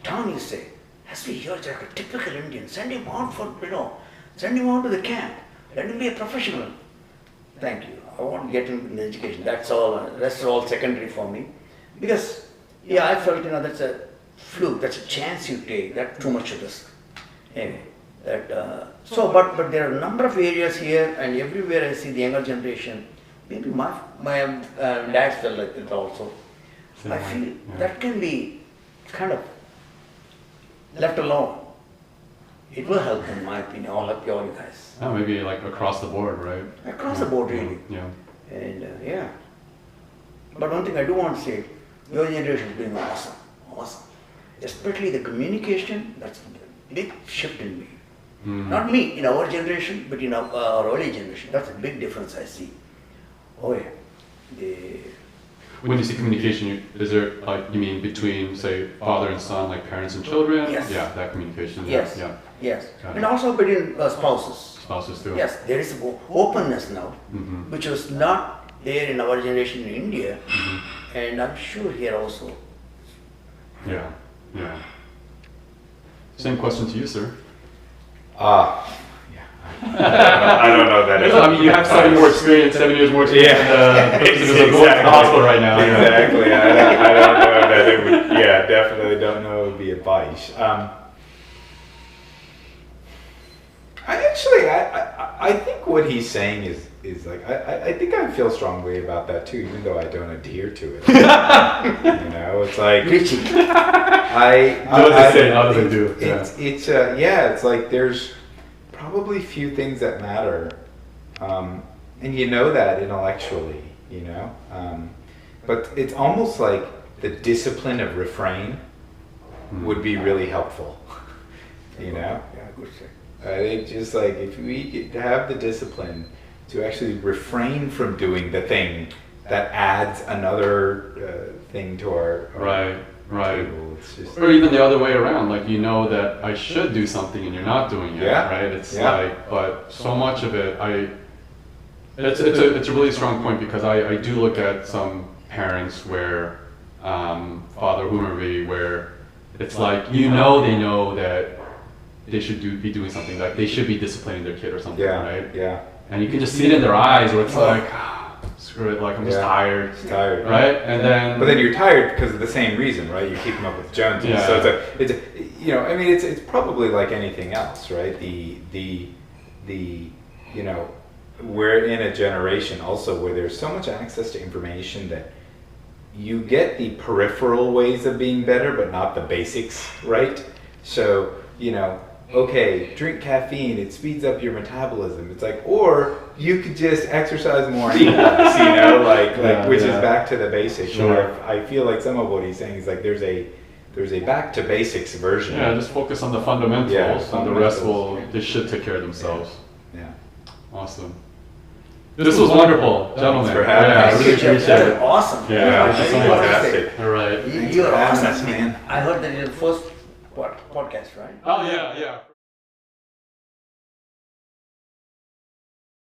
town used to say, has to be here, like a typical Indian. Send him out send him out to the camp. Let him be a professional. Thank you. I want to get him in the education. That's all. The rest is all secondary for me. Because, I felt, that's a fluke. That's a chance you take. That's too much of risk. Anyway, but there are a number of areas here, and everywhere I see the younger generation. Maybe my dad felt like that also. I feel that can be kind of left alone. It will help, in my opinion. I'll help you all, you guys. Oh, maybe like across the board, right? Across the board, really. Yeah. And But one thing I do want to say, your generation is doing awesome. Especially the communication, that's a big shift in me. Not me, in our generation, but in our early generation. That's a big difference I see. Oh yeah. When you say communication, is there you mean between, say, father and son, like parents and children? Yes. Yeah, that communication. Yes. Yeah. Yes. Got And it. also between spouses. Spouses too. Yes, there is openness now, which was not there in our generation in India, and I'm sure here also. Yeah. Same question to you, sir. I don't know that. I mean, you have 7 more experience, 7 years more experience than the person who's going to the hospital right now. Exactly. I don't know that it would. Yeah, definitely don't know it would be advice. I think what he's saying is like I think I feel strongly about that too, even though I don't adhere to it. It's like How does it do? It's like there's probably few things that matter, and that intellectually, but it's almost like the discipline of refrain would be really helpful, Yeah, good say. I think just like if we have the discipline to actually refrain from doing the thing that adds another thing to our Right. table. It's just, Or even the other way around, like you know that I should do something and you're not doing it, Yeah. right? It's Yeah. like, but so much of it, it's a really strong point because I do look at some parents where, father, whomever, where it's like, they know that they should be doing something, like they should be disciplining their kid or something, yeah, right? yeah. And you can just see it in their eyes where it's like, screw it, like I'm just Yeah. tired, It's tired, right? And then, But then you're tired because of the same reason, right? You keep them up with Jonses. Yeah. So it's I mean, it's probably like anything else, right? We're in a generation also where there's so much access to information that you get the peripheral ways of being better, but not the basics, right? So, okay, drink caffeine, it speeds up your metabolism. It's like, or you could just exercise more and eat less, which is back to the basics. Sure. And I feel like some of what he's saying is like there's a back to basics version. yeah, just focus on the fundamentals, Yeah, and the rest they should take care of themselves. Yeah. Awesome. This was wonderful, gentlemen. Thanks for having I us. really appreciate it. Awesome. Yeah, I this is really want to say, fantastic. All right. You're for having awesome. us, man. I heard that you're the first podcast, right? Oh yeah, yeah.